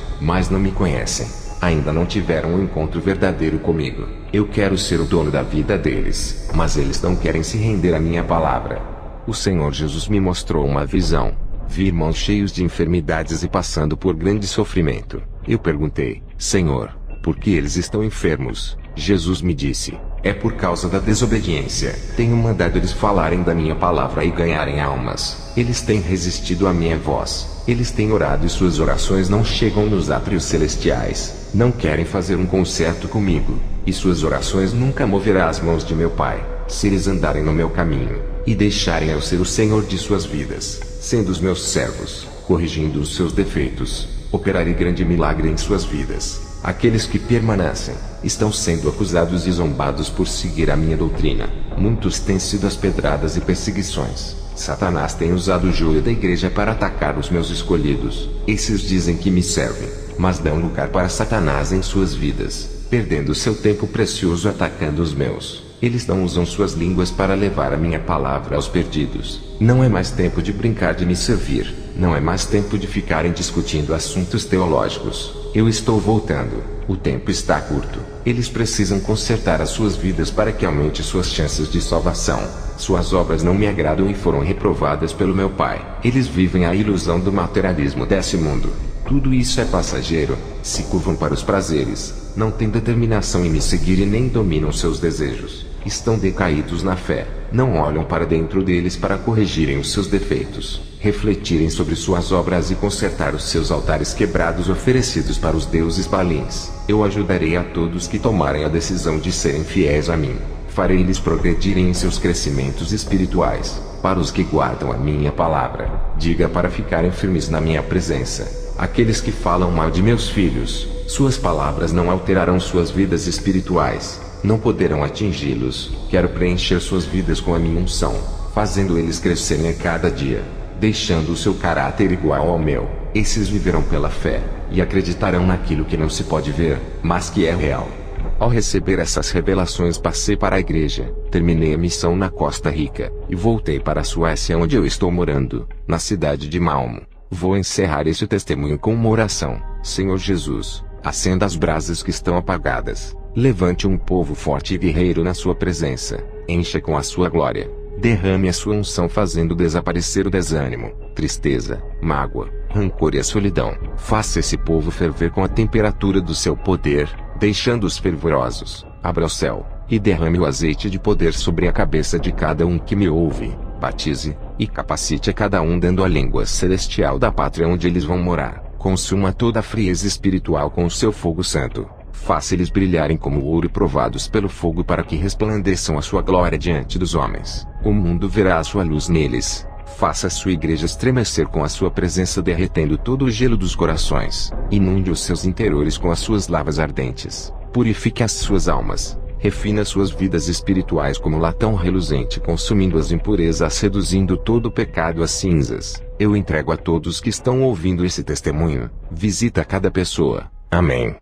mas não me conhecem. Ainda não tiveram um encontro verdadeiro comigo. Eu quero ser o dono da vida deles, mas eles não querem se render à minha palavra. O Senhor Jesus me mostrou uma visão. Vi irmãos cheios de enfermidades e passando por grande sofrimento. Eu perguntei: Senhor, por que eles estão enfermos? Jesus me disse: é por causa da desobediência. Tenho mandado eles falarem da minha palavra e ganharem almas. Eles têm resistido à minha voz. Eles têm orado e suas orações não chegam nos átrios celestiais. Não querem fazer um concerto comigo, e suas orações nunca moverá as mãos de meu Pai, se eles andarem no meu caminho, e deixarem eu ser o Senhor de suas vidas, sendo os meus servos, corrigindo os seus defeitos, operarei grande milagre em suas vidas. Aqueles que permanecem, estão sendo acusados e zombados por seguir a minha doutrina. Muitos têm sido as pedradas e perseguições. Satanás tem usado o joio da igreja para atacar os meus escolhidos. Esses dizem que me servem, mas dão lugar para Satanás em suas vidas, perdendo seu tempo precioso atacando os meus. Eles não usam suas línguas para levar a minha palavra aos perdidos. Não é mais tempo de brincar de me servir. Não é mais tempo de ficarem discutindo assuntos teológicos. Eu estou voltando. O tempo está curto. Eles precisam consertar as suas vidas para que aumente suas chances de salvação. Suas obras não me agradam e foram reprovadas pelo meu Pai. Eles vivem a ilusão do materialismo desse mundo. Tudo isso é passageiro. Se curvam para os prazeres. Não têm determinação em me seguir e nem dominam seus desejos. Estão decaídos na fé. Não olham para dentro deles para corrigirem os seus defeitos, refletirem sobre suas obras e consertar os seus altares quebrados oferecidos para os deuses balins. Eu ajudarei a todos que tomarem a decisão de serem fiéis a mim. Farei-lhes progredirem em seus crescimentos espirituais. Para os que guardam a minha palavra, diga para ficarem firmes na minha presença. Aqueles que falam mal de meus filhos, suas palavras não alterarão suas vidas espirituais. Não poderão atingi-los. Quero preencher suas vidas com a minha unção, fazendo eles crescerem a cada dia, deixando o seu caráter igual ao meu. Esses viverão pela fé, e acreditarão naquilo que não se pode ver, mas que é real. Ao receber essas revelações passei para a igreja, terminei a missão na Costa Rica, e voltei para a Suécia onde eu estou morando, na cidade de Malmo. Vou encerrar este testemunho com uma oração. Senhor Jesus, acenda as brasas que estão apagadas. Levante um povo forte e guerreiro na sua presença. Encha com a sua glória. Derrame a sua unção fazendo desaparecer o desânimo, tristeza, mágoa, rancor e a solidão. Faça esse povo ferver com a temperatura do seu poder, deixando-os fervorosos. Abra o céu, e derrame o azeite de poder sobre a cabeça de cada um que me ouve, batize, e capacite a cada um dando a língua celestial da pátria onde eles vão morar, consuma toda a frieza espiritual com o seu fogo santo, faça eles brilharem como ouro e provados pelo fogo para que resplandeçam a sua glória diante dos homens, o mundo verá a sua luz neles. Faça a sua igreja estremecer com a sua presença derretendo todo o gelo dos corações, inunde os seus interiores com as suas lavas ardentes, purifique as suas almas, refina suas vidas espirituais como latão reluzente consumindo as impurezas seduzindo todo o pecado às cinzas. Eu entrego a todos que estão ouvindo esse testemunho, visita cada pessoa. Amém.